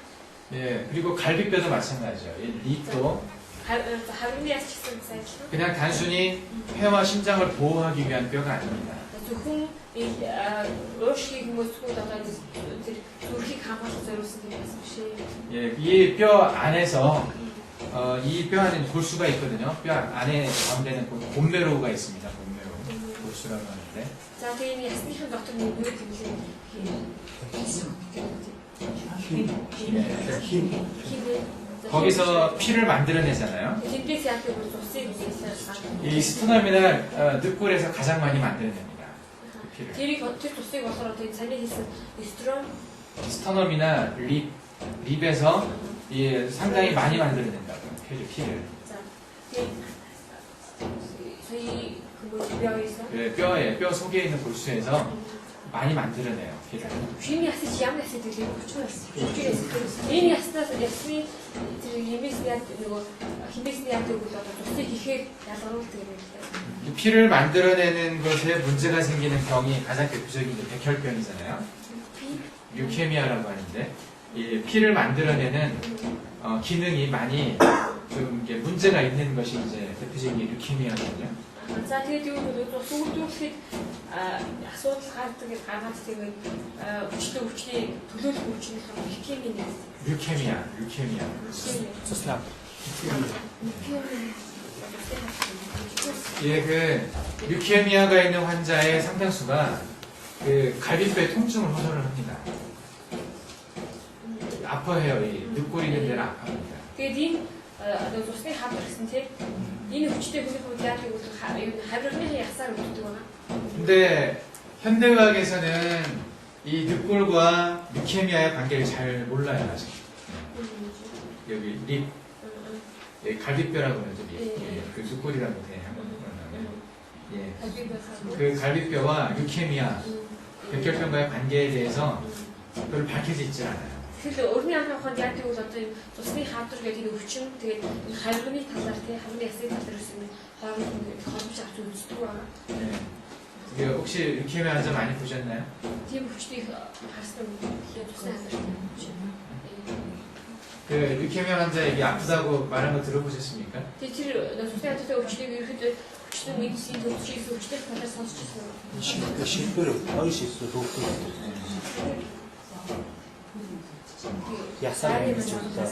예, 그리고 갈비뼈도 마찬가지죠. 이 립도 харин ясчихсан сайжлаа. 그냥 단순히 폐와 심장을 보호하기 위한 뼈가 아닙니다. зөвхөн уушгийг мөсгүүд одоо тэр зүрхийг хамгаалах зорилгосон юм биш. 예, 이 뼈 안에서 이 뼈 안에 골수가 있거든요. 뼈 안에 가운데는 곰매로우가 있습니다. 곰매로우. 골수라고 하는데. За тийм ясныхан дотор нэг юу 거기서 피를 만들어내잖아요. тэмдээс яадаг бол цусыг хийсэн. 이 스토남이나 늑골에서 가장 많이 만들어냅니다. 그 피를. Тэр цусыг болохоор тийм саний хийсэн эстрон 스토넘이나 립에서 상당히 많이 만들어낸다고요. 피를. за тийм 저희 그 뼈에서 그 뼈 속에 있는 골수에서 많이 만들어내요. 피를. шинэ ясч ямар ясч гэдэг юм болчихсон. Энэ яснаас ясны тэр химээс яд нөгөө химээс яадаг бол одоо цусыг хийхээр ялгаруулдаг юм байна. 이 피를 만들어내는 것에 문제가 생기는 병이 가장 대표적인 게 백혈병이잖아요. 류케미아라고 하는데 이 피를 만들어내는 기능이 많이 좀 이게 문제가 있는 것이 이제 대표적인 게 류케미아거든요. За тэгээд юу вэ? Сүүлдүүлэхэд асуудал гардаг гаргаад тэгээд өвчний төлөөлөх өвчний химийн 류케미아. Цуслаа. 예, 그 류케미아가 있는 환자의 상당수가 그 갈비뼈에 통증을 호소를 합니다. 아파해요. 이 늑골 있는 데는 아파합니다. Тэгээд энэ одоо цусны хавар гэсэн тийм энэ өвчтэй хүний хувьд яг юу хавирны ясаар өвддөг байна. 근데 현대의학에서는 이 늑골과 루케미아의 관계를 잘 몰라요 아직. 여기 립, 여기 갈비뼈라고 그러죠. 립. 예, 그 늑골이라고 돼. 예, 그 갈비뼈와 루케미아, 백혈병과의 관계에 대해서 별로 밝혀져 있지 않아요. Тэгэхээр өрний анхны ухаанд яг тэгвэл одоо энэ цусны хавдар гэдэг энэ өвчин тэгээд энэ харганы талаар тий харганы ясны талаар гэсэн хооронд ингээд холбож авч үздэг байгаа. 예. 이게 혹시 루케미아 환자 많이 보셨나요? Тийм өвчнийг харсан тэгээд цусны хавдар өвчин. 그 루케미아 환자 얘기 아프다고 말한 거 들어보셨습니까? Тэгээд тэр цусны хавдартай өвчнийг ерөөхдөө өвчтөн медицийн төвчээс өвчтөөр талаар сонсчихсон. 실패를 하기 있어 도쿄. 야사를 해줬다.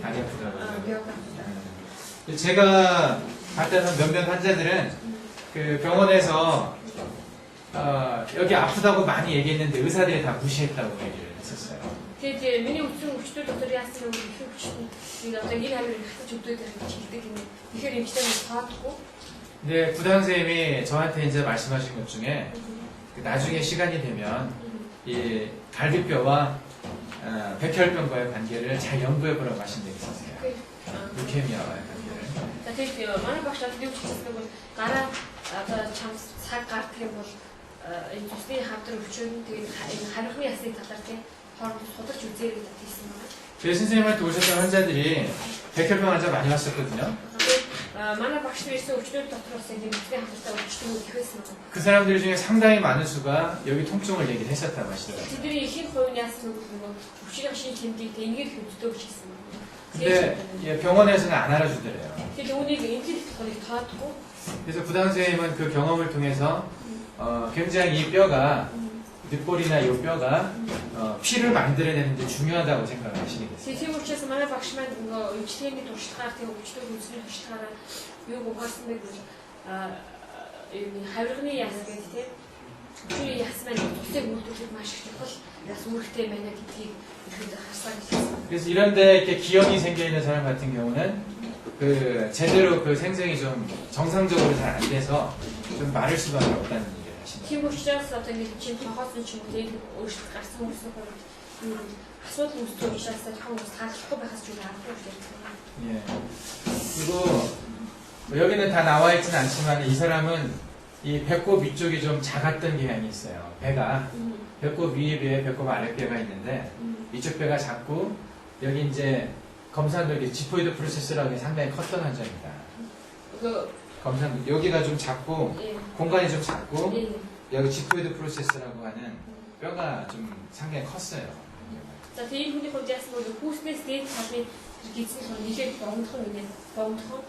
많이 아프다고. 제가 봤던 몇몇 환자들은 그 병원에서 여기 아프다고 많이 얘기했는데 의사들이 다 무시했다고 얘기를 했었어요. Тэгээд миний өвчин өвчтөр доктор яасан юм их өвчин энэ одоо энэ хамир хатаж өгдөг гэж хэлдэг юм. Тэгэхээр эмчтэй нь таадаггүй. 근데 부당 선생님이 저한테 이제 말씀하신 것 중에 나중에 시간이 되면 이 갈비뼈와 백혈병과의 관계를 잘 연구해 보라고 하신 적이 있었어요. 루케미아와의 관계를. Тэгээд манай багш надад юу хэлсэн бол гараа одоо чам цаг гардаг юм бол энэ цусны хавдар өвчин тэгээд энэ харганы ясны талаар тийм хооронд судалж үзээ гэж хэлсэн байна. 제 선생님한테 오셨던 환자들이 백혈병 환자 많이 왔었거든요. манай багш нар ирсэн өвчнүүд дотроос энэ цусны хавдартай өвчтөн их байсан байна. 그 사람들 중에 상당히 많은 수가 여기 통증을 얘기를 했었다고 하시더라고요. тэдний ихэнх хувь нь яасан нь нөгөө өвчний шин тэмдгийг ингээд хөвддөг гэж хэлсэн байна. 근데 예, 병원에서는 안 알아주더래요. тэгээд үүнийг эмчилж болохыг таадаггүй. 그래서 부당 선생님은 그 경험을 통해서 굉장히 이 뼈가 늑골이나 이 뼈가 피를 만들어내는 데 중요하다고 생각을 하시게 됐어요. Тийм учраас манай багш маань нөгөө эмчилгээний туршлагаар тийм өвчтөөр үзсний туршлагаараа юу угаасан бэ гэж энэ харганы яс гэдэг тийм өвчний яс маань цусыг үлдүүлэх маш их чухал яс үүрэгтэй байна гэдгийг ихэд харсаа гэсэн. 그래서 이런데 이렇게 기형이 생겨 있는 사람 같은 경우는 그 제대로 그 생생이 좀 정상적으로 잘 안 돼서 좀 마를 수밖에 없다는 얘기를 하시네요. Тийм учраас одоо ингэ чинь тохиолдсон ч юм уу тийм өөрчлөлт гарсан хүмүүсийн хувьд асуудал үүссэн учраас жоохон таалахгүй байхаас ч үгүй аргагүй гэж байна. 예. 그리고 여기는 다 나와 있지는 않지만 이 사람은 이 배꼽 위쪽이 좀 작았던 경향이 있어요. 배가 배꼽 위에 비해 배꼽 아랫배가 있는데 이쪽 배가 작고 여기 이제 검산독이 지포이드 프로세스라고 상당히 컸던 환자입니다. 검산독 여기가 좀 작고 공간이 좀 작고 여기 지포이드 프로세스라고 하는 뼈가 좀 상당히 컸어요. За тийм хүний хувьд яасан бол хүүснээс дээд талын гизний хон нэлээд богдох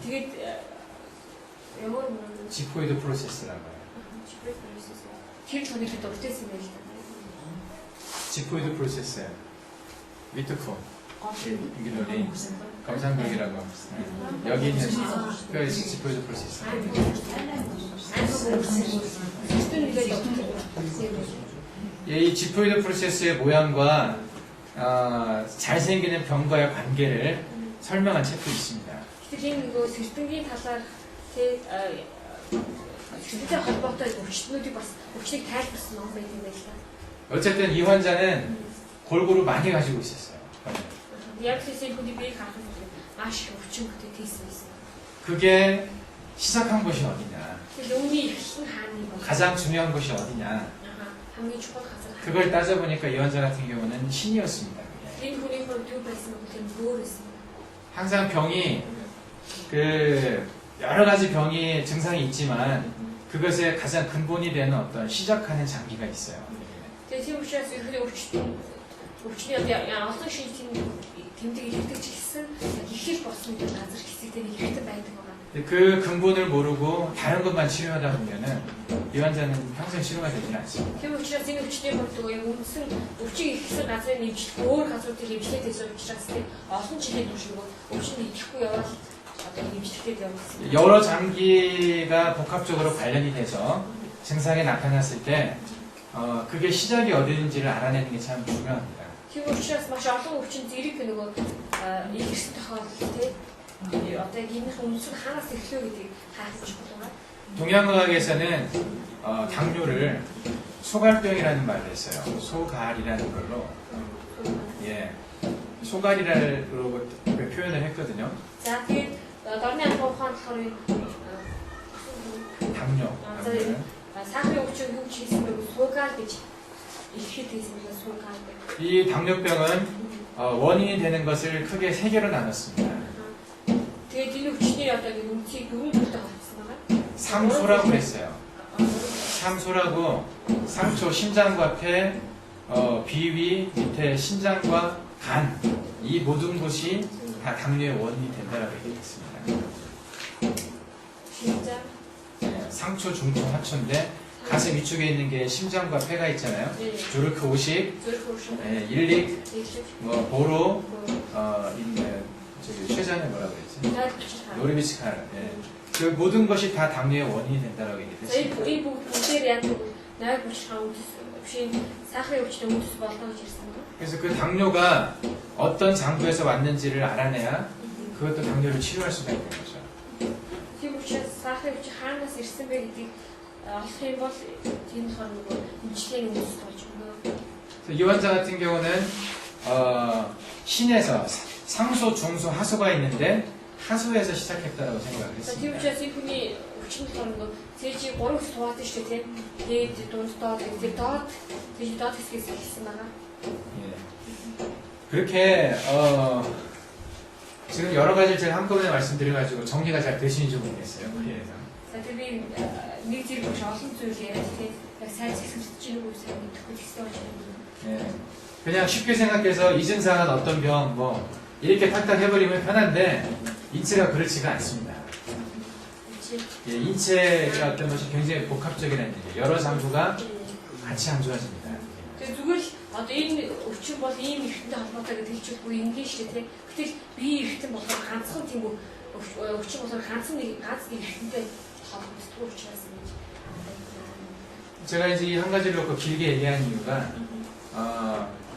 тэгээд ямар 지포이드 프로세스라고 해요. тэр чоныг дуртайсан байл та. 지포이드 프로세스 위트 코 이게 우리 검산독이라고 여기 있는 뼈의 지포이드 프로세스. 예, 이 지포이드 프로세스의 모양과 잘생기는 병과의 관계를 설명한 책도 있습니다. тийм нөгөө сэртэнгийн талаар тэг сэтгэлтэй холбоотой өвчтнүүдийг бас өвчнийг тайлбарсан ном байдаг юм байна. 어쨌든 이 환자는 골고루 많이 가지고 있었어요. Яг тийм хүний биеийг харах юм бол маш их өвчнөдтэй тийсэн байсан. 그게 시작한 곳이 어디냐? Тэгээд үүний эхлэн хааны бол 가장 중요한 곳이 어디냐? хамгийн чухал газар. 그걸 따져보니까 이 환자 같은 경우는 신이었습니다. Энэ хүний хувьд юу байсан бэ? Тийм өөр байсан. 항상 병이 그 여러 가지 병이 증상이 있지만 그것의 가장 근본이 되는 어떤 시작하는 장기가 있어요. Тэгээд тийм учраас ерөнхийдөө өвчний олон шин тэмдэг ихтэй ч гэсэн ихэл болсон гэдэг газар хэсэгтэй нэг хэрэгтэй байдаг байгаа. 그 근본을 모르고 다른 것만 치료하다 보면은 이 환자는 평생 치료가 되지는 않습니다. Тийм учраас энэ өвчний хувьд үндсэн өвчийг ихсэн газрын нэмжлэх өөр газруудыг нэмжлэх гэсэн учраас олон жилийн турш өвчний идэхгүй яваад одоо нэмжлэхтэй явагдсан. 여러 장기가 복합적으로 관련이 돼서 증상이 나타났을 때 그게 시작이 어디든지를 알아내는 게 참 중요합니다. Тийм учраас маш олон өвчин зэрэг нөгөө ихсэн тохиолдол тийм одоо энэ хүмүүсийг хаанаас эхлэв гэдгийг харуулж байгаа. 동양의학에서는 당뇨를 소갈병이라는 말을 했어요. 소갈이라는 걸로 소갈이라고 표현을 했거든요. За тэгээд дорны албан ухаанд болохоор 당뇨. сахарын өвчин юу ч хийсэн бэ суугаал гэж ихэд хийсэн нь суугаал гэх. 이 당뇨병은 원인이 되는 것을 크게 세 개로 나눴습니다. Тэгээд энэ өвчний одоо үнцийг дөрвөн төрөлд хавцсан байгаа. 상소라고 했어요. 상소라고 상초 심장과 폐, 비위, 밑에 신장과 간, 이 모든 곳이 다 당뇨의 원인이 된다라고 얘기했습니다. 진짜? 상초, 중초, 하초인데 가슴 위쪽에 있는 게 심장과 폐가 있잖아요. 네. 조르크 오식, 저렇게 오시면 일릭, 되죠. 보로, 저기 췌장에 뭐라고 그랬지? 노리비치칼. 그 모든 것이 다 당뇨의 원인이 된다라고 얘기했습니다. 이 부분들 яг 나의 부치랑 혹시 사회의 өвчтөнд өвс болдог гэж ирсэн юм. 그래서 그 당뇨가 어떤 장부에서 왔는지를 알아내야 그것도 당뇨를 치료할 수가 있는 거죠. Тийм учраас 사회의 өвч хаанаас ирсэн бэ гэдгийг олох юм бол тийм хоног эмчлийн өвс болж өгнө. 이 환자 같은 경우는 신에서 상소, 중소, 하소가 있는데 하소에서 시작했다라고 생각을 Тийм 했습니다. учраас энэ хүний өвчин хоног цэжи 3 их суугаад шүү дээ. Тэгээд дундтаа тэгээд доод хэсгээс эхэлсэн байгаа. 그렇게 지금 여러 가지를 제가 한꺼번에 말씀드려가지고 정리가 잘 되시는지 모르겠어요. 그래서 За тэгээд нэг зэрэг биш олон зүйл яриад тэгээд яг сайн зэсгэлж ийн үгүй сайн мэдэхгүй гэсэн юм. 그냥 쉽게 생각해서 이 증상은 어떤 병, 뭐 이렇게 탁탁 해버리면 편한데 인체가 그렇지가 않습니다. 인체의 어떤 것이 굉장히 복합적이라는 얘기예요. 여러 장부가 같이 안 좋아집니다. Тэгээд зүгээр л одоо энэ өвчин бол ийм ихтэй холбоотой гэдэг хэлчихгүй ингийн шүү дээ. Гэтэл бие ихтэй болохоор ганцхан тийм өвчин болохоор ганц нэг ихтэй холбогддог учраас юм. 제가 이제 이 한 가지를 놓고 길게 얘기한 이유가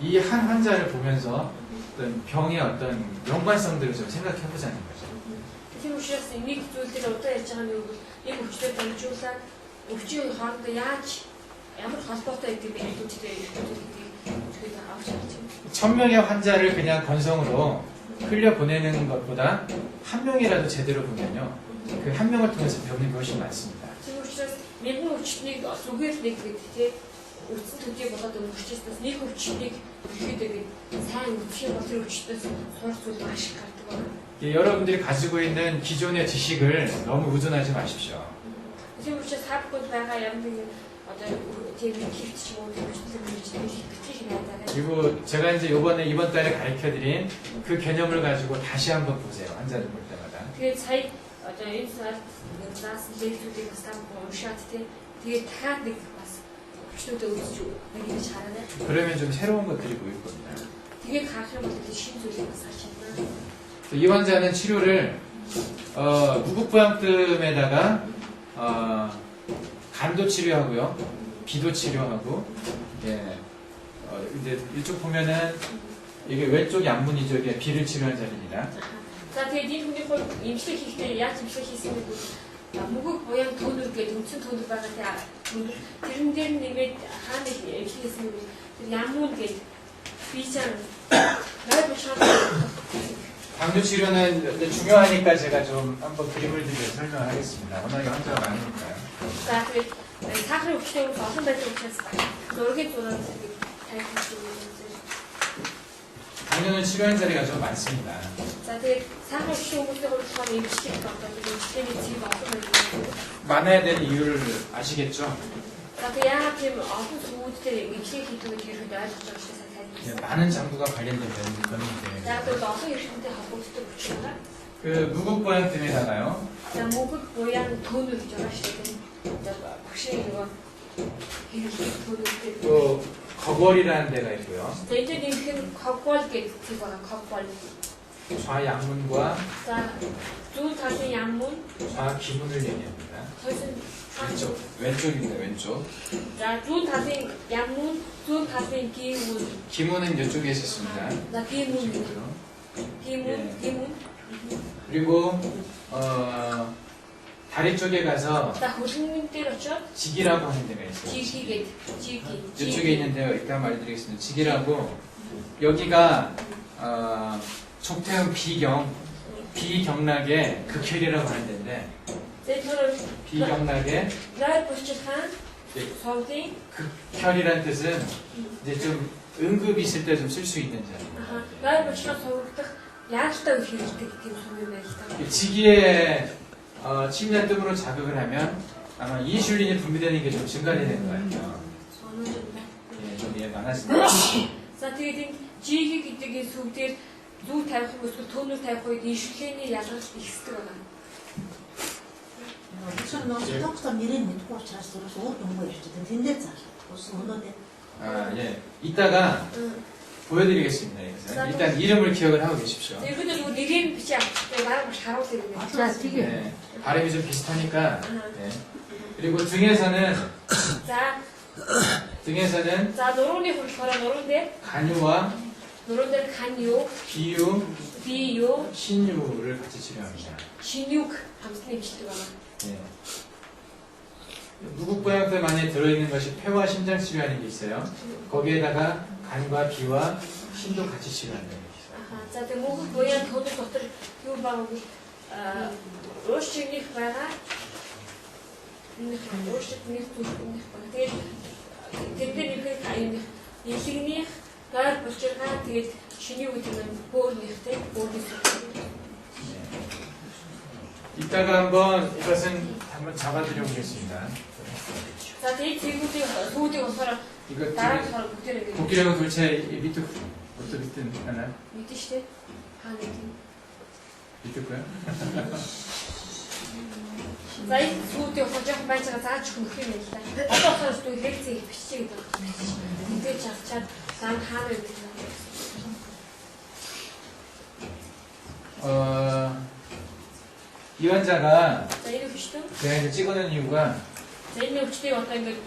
이 한 환자를 보면서 어떤 병의 어떤 연관성들을 좀 생각해 보자는 거죠. Тийм учраас нэг зүйл дээр одоо ярьж байгаа нь юу вэ? Энэ өвчтөд дамжуулаад өвчин хоорондоо яаж ямар холбоотой гэдэг мэдээлэлтэй гэдгийг авч харж байна. 1000명의 환자를 그냥 건성으로 흘려보내는 것보다 한 명이라도 제대로 보면요. 그 한 명을 통해서 배우는 게 훨씬 많습니다. Тийм учраас нэгэн өвчтнийг зүгээр нэг гэдэг өвчин төдий болоод өвчтөөс нэг өвчтнийг ихэд сайн өвчин бол тэр өвчтөөс сурах зүйл маш их гардаг байна. 여러분들이 가지고 있는 기존의 지식을 너무 의존하지 마십시오. Тийм учраас та бүхэнд байгаа ямар нэгэн одоо тийм хэлчих юм уу өвчтөд бичих надад. 그리고 제가 이제 이번 달에 가르쳐드린 그 개념을 가지고 다시 한번 보세요. 환자를 볼 때마다. Тэгээд сая одоо энэ сард заасан лекцүүдийг бас тань уншаад тэгээд дахиад нэг бас өвчтөдөө үзэж нэг ингэж хараарай. 그러면 좀 새로운 것들이 보일 겁니다. Тэгээд харах юм бол шинэ зүйлийг бас харж чадна. 이 환자는 치료를 무국부양뜸에다가 간도 치료하고요, 비도 치료하고, 이제 이쪽 보면은 이게 왼쪽 양문이죠. 이게 비를 치료한 자리입니다. За тэгээд энэ хүний хувьд эмчилгээ хийхдээ яаж эмчилгээ хийсэн бэ гэвэл мөгөг буян төнөр гэдэг үндсэн төнөр байгаа тийм тэрэн дээр нэмээд хаана эмчилгээ хийсэн бэ тэр ямун гэдэг 비장 나의 부처럼 당뇨 치료는 중요하니까 제가 좀 한번 그림을 들여 설명을 하겠습니다. 워낙에 환자가 많으니까요. 자, 그 사실 өвчтэй олон байдаг учраас зургийг зураад тайлбарлаж 당뇨는 치료한 자리가 좀 많습니다. За, тэгээд 사실 өвчтэй хүмүүсийн хувьд болохоор эмчилгээ одоо эмчилгээний зэрэг олон байдаг. 많아야 되는 이유를 아시겠죠? За, тэгээд яагаад тийм олон сүмүүдтэй эмчилгээ хийдэг гэж хэрэг ойлгож байгаа шүү дээ. 많은 장부가 관련된 병인데. За, тэгээд олон эрхэмтэй холбогддог өвчнээ. 그 무국부양뜸에다가요. За, мөгөг буян төнөр гэж байгаа шүү дээ. За, багшийн нөгөө хэрэглэх төнөртэй. 또 거벌이라는 데가 있고요. За, энэ нэмэх когбол гэдэг тийм байгаа когбол. 좌양문과 За, зүүн талын яммун, 좌기문을 얘기합니다. 왼쪽입니다. 왼쪽. 자, зүүн талын яммун, зүүн талын 기문. 기문은 이쪽에 있었습니다. 자, 기문. 이쪽이죠. 기문. 그리고 다리 쪽에 가서 За хөлний дээр очиод 직이라고 하는 데가 있어요. 지기гээд 지기. 이쪽에 있는 데가 있다 말드리겠습니다. 직이라고 여기가 촉태음 비경락의 극혈이라고 하는 데인데 Тэгээ тэр 비경락의 나의 보시хан 네. 서울이 극혈이란 뜻은 이제 좀 응급 있을 때 좀 쓸 수 있는 자. 나의 보시хан 서울дах яалтаа их хэрэгтэй гэдэг юм юм байна л та. 직위에 침략 등으로 자극을 하면 아마 이슐린이 분비되는 게 좀 증가되는 거 같아요. 예, 좀 이해 많았습니다. За тэгээд энэ GG гэдэг энэ сүгдээр зүү тавих юм эсвэл төөнөр тавих үед иншүлэний ялгалт ихсдэг байна. 우선 너 스톡스터 미래는 믿고 учраас 들어서 옷 동거 했거든. 근데 자, 무슨 언어대. 예. 이따가 보여드리겠습니다. 이것은. 일단 이름을 기억을 하고 계십시오. 이것도 누구 니린 빛이 앞에 말하면 잘 오거든요. 네, 발음이 좀 비슷하니까. 네. 그리고 등에서는 자 노론이 훌퍼라 노론데 간유와 노론데 간유, 비유, 비유, 신유를 같이 치료합니다. 신육 함수님 비슷하다. 네. 무국보양때 많이 들어있는 것이 폐와 심장 치료하는 게 있어요. 거기에다가 간과 비와 신도 같이 치료하는 게 있어요. За тэгээ мөнх буян тоног дотор юу баг вэ? Уушчигнийх байгаа. Уушчигнийх түүхнийх баг. Тэгээд тэдний нэг аюуны илэгнийх гар болчиргаа тэгээд шиний үед нь бөөрнийхтэй бөөрнийх. 이따가 한번 이것은 한번 잡아드려보겠습니다. За тэгээд зэгүүдийг сүүдийг болохоор 이거 дараа нь болохоор бүгдээрээ 복귀라고 돌체 밑에 어떤 밑에 하나 мэдэн штэ. Хаа нэг юм. 밑에 거야? За энэ сүүдийг болохоор жоохон байж байгаа зааж өгөх юм байна л да. Одоо болохоор зүг лекцийг биччихээ гэдэг байна. Мэдээж авчаад зам хаана гэдэг юм. 이 환자가 За энэ хүчтэй. 제가 이제 찍어낸 이유가 За энэ хүчтэй одоо ингээд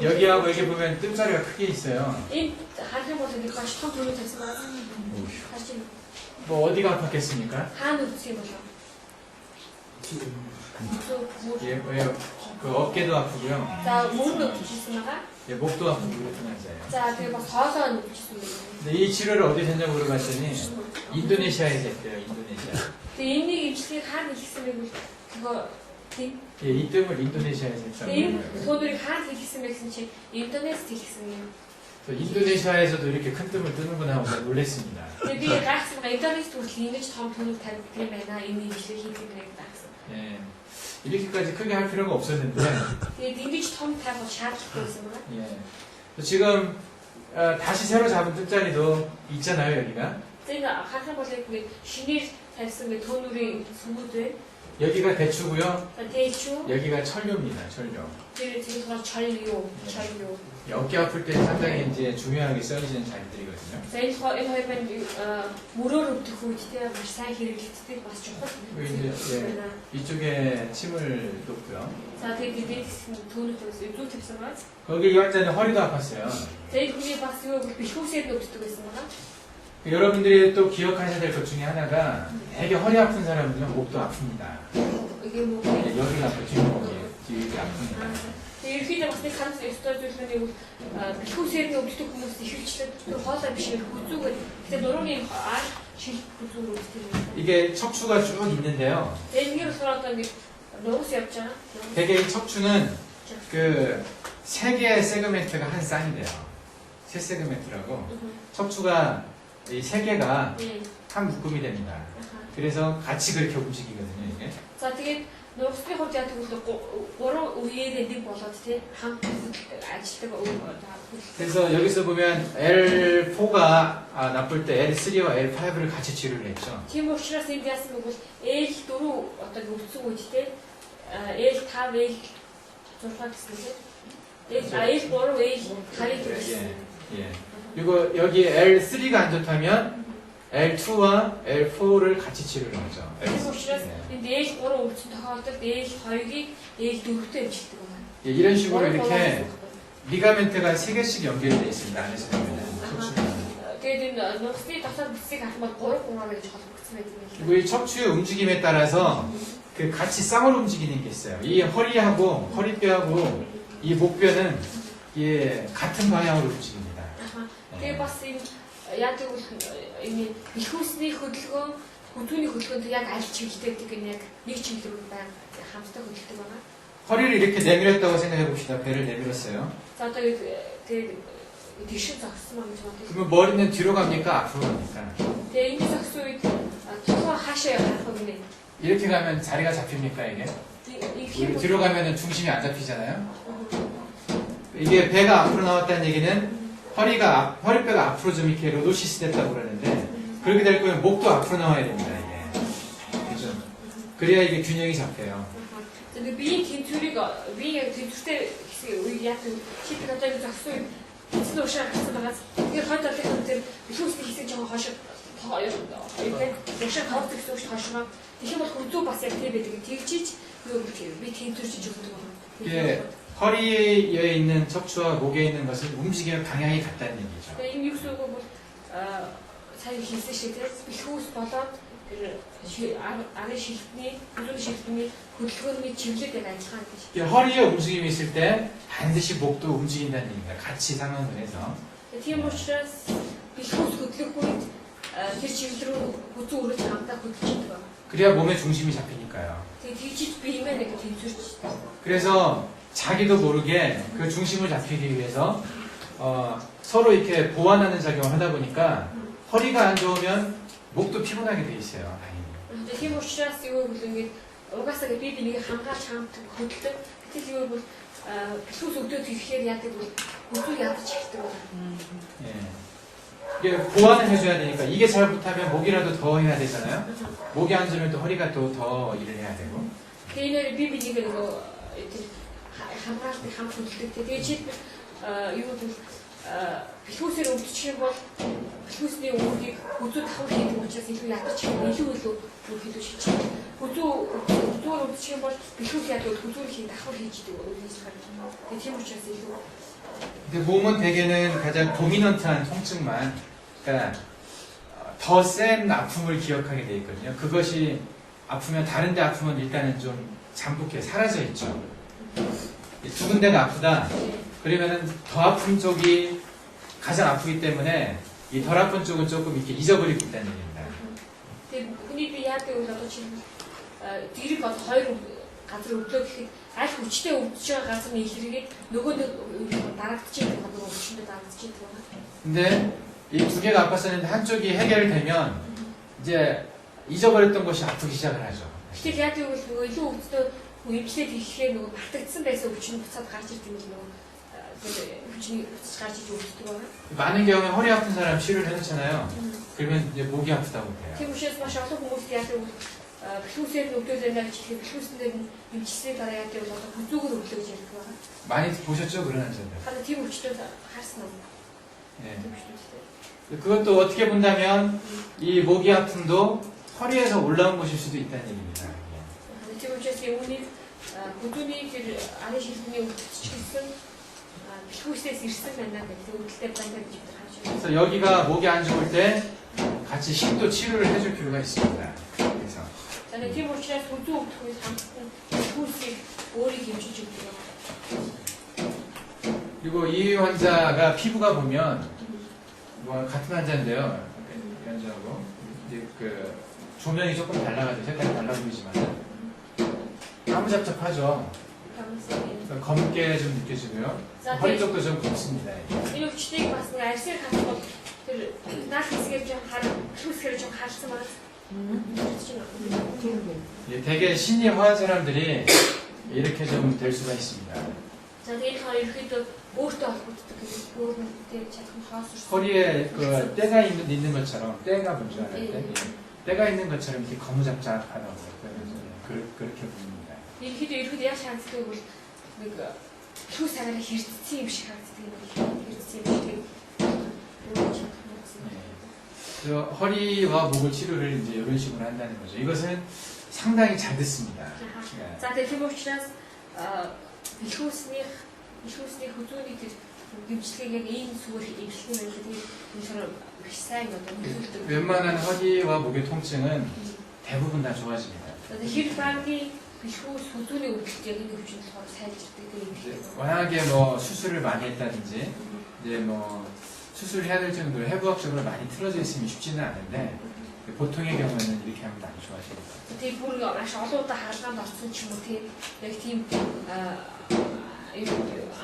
여기하고 여기 보면 뜸자리가 크게 있어요. энэ харах юм бол нэг маш том төрөй тавьсан байна. Харж байна. 뭐 어디가 아팠겠습니까? Хаана үсэх юм болов? 예, 왜요? 그 어깨도 아프고요. За мөн өвчсөн байгаа. 예, 목도 아프고 그런 환자예요. За тэгээ бас хоолоо өвчсөн байна. 근데 이 치료를 어디서 했냐고 물어봤더니 인도네시아에서 했대요. 인도네시아. Тэгээ энэний имчилгээг хаана хийсэн бэ гэвэл 그거 тийм. 예, 이 뜸을 인도네시아에서 했다고 Тэгээ 해요. 소들이 хаана хийсэн бэ гэсэн чинь 인터넷 хийсэн юм. 인도네시아에서도 이렇게 큰 뜸을 뜨는구나 하고 놀랐습니다. Тэгээ би гайхсан байгаа 인터넷 хүртэл ингэж том төлөв тавьдаг юм байна. Энэ имчилгээ хийдэг юм байна гэсэн. 예, 이렇게까지 크게 할 필요가 없었는데 Тэгээд ингэж том тавих шаардлагатай байсан байгаа. 예. 지금 다시 새로 잡은 뜸자리도 있잖아요, 여기가. Тэгээ харах юм бол яг шинээр тавьсан гэ төөнүүрийн сүмүүд байна. 여기가 대추고요. За 대추. 여기가 철료입니다, 철료. Тэгээ 지금 전류. 어깨 아플 때 상당히 이제 중요하게 써지는 자리들이거든요. За энэ хоёр маань мөрөөр өвдөх үедээ маш сайн хэрэглэгддэг бас чухал. 그리고 이제 이쪽에 침을 놓고요. За тэгээд дээдс төөнөд зүү тавьсан байна. 거기 이 환자는 허리도 아팠어요. За энэ хүний бас юу бэлхүүсээр өвддөг байсан байна. 여러분들이 또 기억하셔야 될 것 중에 하나가 되게 허리 아픈 사람은요 목도 아픕니다. 이게 뭐 여기가 아프죠, 뒤가 아픕니다. ерөнхийдөө бас нэг ханц ёстой зүйл нь юу бэлхүүсээр өвддөг хүмүүс ихэвчлэн хоолой биш хүзүүгээр тэгээд нурууны шил хүзүүгээр өвддөг юм. 이게 척추가 쭉 있는데요. энэ болохоор одоо ингэ нуус явж байгаа. 되게 이 척추는 그 세 개의 세그멘트가 한 쌍이래요. 세 세그멘트라고. 척추가 이 세 개가 한 묶음이 됩니다. 그래서 같이 그렇게 움직이거든요, 이게. За тэгээд нуусны хувьд яг тэгвэл гурван үеэр нэг болоод тий хамт ажилтдаг 그래서 여기서 보면 L4가 나쁠 때 L3와 L5를 같이 치료를 했죠. тийм учраас энд яасан бэ гэвэл L4 одоо өвдсөн үед тий L5 L6 гэсэн тий L3 L5-ыг гэсэн. 예. 그리고 여기 L3가 안 좋다면 L2와 L4를 같이 치료를 하죠. тийм учраас энд L3 өвдсөн тохиолдолд L2-ыг L4-тэй амжилтдаг байна. 예, 이런 식으로 이렇게 리가멘트가 3개씩 연결되어 있습니다. 안에서 보면은 척추는. Тэгээд энэ нухны дотор бүсийг харахад 3-3 гэж холбогдсон байдаг юм. 그리고 이 척추의 움직임에 따라서 그 같이 쌍으로 움직이는 게 있어요. 이 허리하고 허리뼈하고 이 목뼈는 예, 같은 방향으로 움직입니다. Тэгээд бас энэ яг гэвэл энэ их хүсний хөдөлгөөн, хөдөлгөөний хөдөлгөөнтэй яг аль чиглэлтэй гэдэг нь яг нэг чиглэл рүү байна. хамтдаа хөдөлдөг байгаа. 허리를 이렇게 내밀었다고 생각해 봅시다. 배를 내밀었어요. За одоо тэгээд тийш зогссон юм байна. 그러면 머리는 뒤로 갑니까? 앞으로 갑니까? Тэгээд ингэ зогсон үед толгой хаашаа явах вэ? 이렇게 가면 자리가 잡힙니까 이게? 이렇게 뒤로 가면은 중심이 안 잡히잖아요. 이게 배가 앞으로 나왔다는 얘기는 허리뼈가 앞으로 좀 이렇게 로도시스 됐다고 그러는데 그렇게 될 거면 목도 앞으로 나와야 됩니다 이게. 그죠? 그래야 이게 균형이 잡혀요. 근데 비행 텐트리가 비행 텐트때 우리 약간 시트 같은 거 작성 무슨 옷을 갖고 나가서 이게 하다 때부터 무슨 희생 좀 하셔 더 이렇게 역시 가르쳐 주고 하시면 이게 뭐 그것도 봤을 때 되게 되지 그렇게 비 텐트지 좀 예, 허리에 있는 척추와 목에 있는 것은 움직이는 방향이 같다는 얘기죠. 이 육수가 뭐 사실 희생 시대 비호스 받아 그 안에 시스템이 무슨 시스템이 хөдөлгөөний чиглэлээр ажиллагаа гэж. 허리에 움직임이 있을 때 반드시 목도 움직인다는 얘기입니다. 같이 상응을 해서. Тийм учраас бэлхүүс хөдлөх үед тэр чиглэл рүү хүзүү өрөж хамтаа хөдлөж байгаа. 그래야 몸의 중심이 잡히니까요. Тэгээд тийч биемээ нэг тэнцвэрч. 그래서 자기도 모르게 그 중심을 잡히기 위해서 서로 이렇게 보완하는 작용을 하다 보니까 허리가 안 좋으면 목도 피곤하게 돼 있어요. 다행히. Тийм учраас юу гэвэл ингээд угаасаа би бинийг хамгаалж хамт хөдөлдөг. Гэтэл юу бол бэлхүүс өгдөөд ирэхээр яадаг вэ? хүзүү ядаж эхэлдэг байна. 예. 이게 보완을 해줘야 되니까 이게 잘못하면 목이라도 더 해야 되잖아요. 목이 안 좋으면 또 허리가 또 더 일을 해야 되고. Тэгээд би бинийг нөгөө хамгаалж хамт хөдөлдөг. Тэгээд чи юу бол бэлхүүсээр өвдчих юм бол бэлхүүсний өвдгийг хүзүү давхар хийдэг учраас илүү ядаж илүү хийдэг шийдэж байна. хүзүүгээр өвдчих юм бол бэлхүүс яддаг хүзүүр хий давхар хийж идэг үгнээс гарна. Тэгээд тийм учраас илүү. 근데 몸은 대개는 가장 도미넌트한 통증만, 그러니까 더 센 아픔을 기억하게 돼 있거든요. 그것이 아프면 다른데 아프면 일단은 좀 잠복해 사라져 있죠. 두 군데가 아프다. 그러면은 더 아픈 쪽이 가장 아프기 때문에 이 덜 아픈 쪽은 조금 이렇게 잊어버리고 있다는 얘기입니다. Хүний би яадаг вэ одоо чинь дэрэг бол хоёр газар өглөө гэхэд аль хүчтэй өвдөж байгаа газар нь илэргээд нөгөө нэг дарагдчих юм байна. өвчнөд дарагдчих юм байна. 근데 이 두 개가 아팠었는데 한쪽이 해결되면 이제 잊어버렸던 것이 아프기 시작을 하죠. Тэгэхээр яадаг вэ нөгөө илүү өвдөлтөө имплект хийхээр нөгөө батгдсан байсан өвчин буцаад гарч ирдэг юм нөгөө өвчний буцаж гарч иж өвддөг байна. 많은 경우에 허리 아픈 사람 치료를 해놓잖아요. 그러면 이제 목이 아프다고 해요. Тийм учраас маш олон хүмүүс яадаг вэ бэлхүүсээр өвдөж байна гэж хэлэхэд бэлхүүсэндээ имчилсний дараа яадаг вэ одоо хүзүүгээр өвлөө гэж ярьдаг байна. 많이 보셨죠 그런 환자들. 하나 тийм өвчтөд харсан уу? 예. Тийм өвчтөд. 그것도 어떻게 본다면 이 목이 아픔도 허리에서 올라온 것일 수도 있다는 얘기입니다. Тийм учраас үүнийг бүдүүний тэр арын шилжний өвчтөд бэлхүүсээс ирсэн байна гэдэг өвдөлтөд байна гэж бид харж байна. 그래서 여기가 목이 안 좋을 때 같이 힘도 치료를 해줄 필요가 있습니다. 그래서 За тийм учраас хүзүү өвдөхөөс хамтдан бэлхүүсийг өөрийг хэмжиж өгдөг. 그리고 이 환자가 피부가 보면 뭐 같은 환자인데요. 이 환자하고 이제 그 조명이 조금 달라가지고 색깔이 달라 보이지만 까무잡잡하죠. 그러니까 검게 좀 느껴지고요. 허리 쪽도 좀 검습니다. Энэ өвчтөийг бас нэг арьсаар хатах бол тэр наах хэсгээр 좀 бэлхүүсгээр 좀 харсан байна. 예, 되게 신이 허한 사람들이 이렇게 좀 될 수가 있습니다. За тэгээд хоёр ихэд өөртөө холбогддог гэдэг өөрөндөө чадхан хаос. 허리에 그 때가 있는 것처럼 때가 뭔지 알아요? 때가 있는 것처럼 이렇게 거무잡잡하다고 그렇게 보입니다. Ихэд яг шаарддаг бол нэг түүх цагаараа хэрцсэн юм шиг харагддаг юм. хэрцсэн юм шиг. 그래서 허리와 목을 치료를 이제 이런 식으로 한다는 거죠. 이것은 상당히 잘 듣습니다. За тийм учраас бэлхүүсний хөдөөний тэр дэмжлэгийг яг ийм зүгээр имплемент гэдэг энэ 것처럼 сайн одоо нөлөөлдөг. 웬만한 허리와 목의 통증은 대부분 다 좋아집니다. Одоо хэр багийн бэлхүү сүдүүний өвдөлт яг энэ өвчин болохоор сайжирдаг гэдэг. 워낙에 뭐 수술을 많이 했다든지 이제 뭐 수술해야 될 정도로 해부학적으로 많이 틀어져 있으면 쉽지는 않은데 보통의 경우에는 이렇게 하면 많이 좋아집니다. Тэгээ бүр маш олон удаа хаалгаанд орсон ч юм уу тийм яг тийм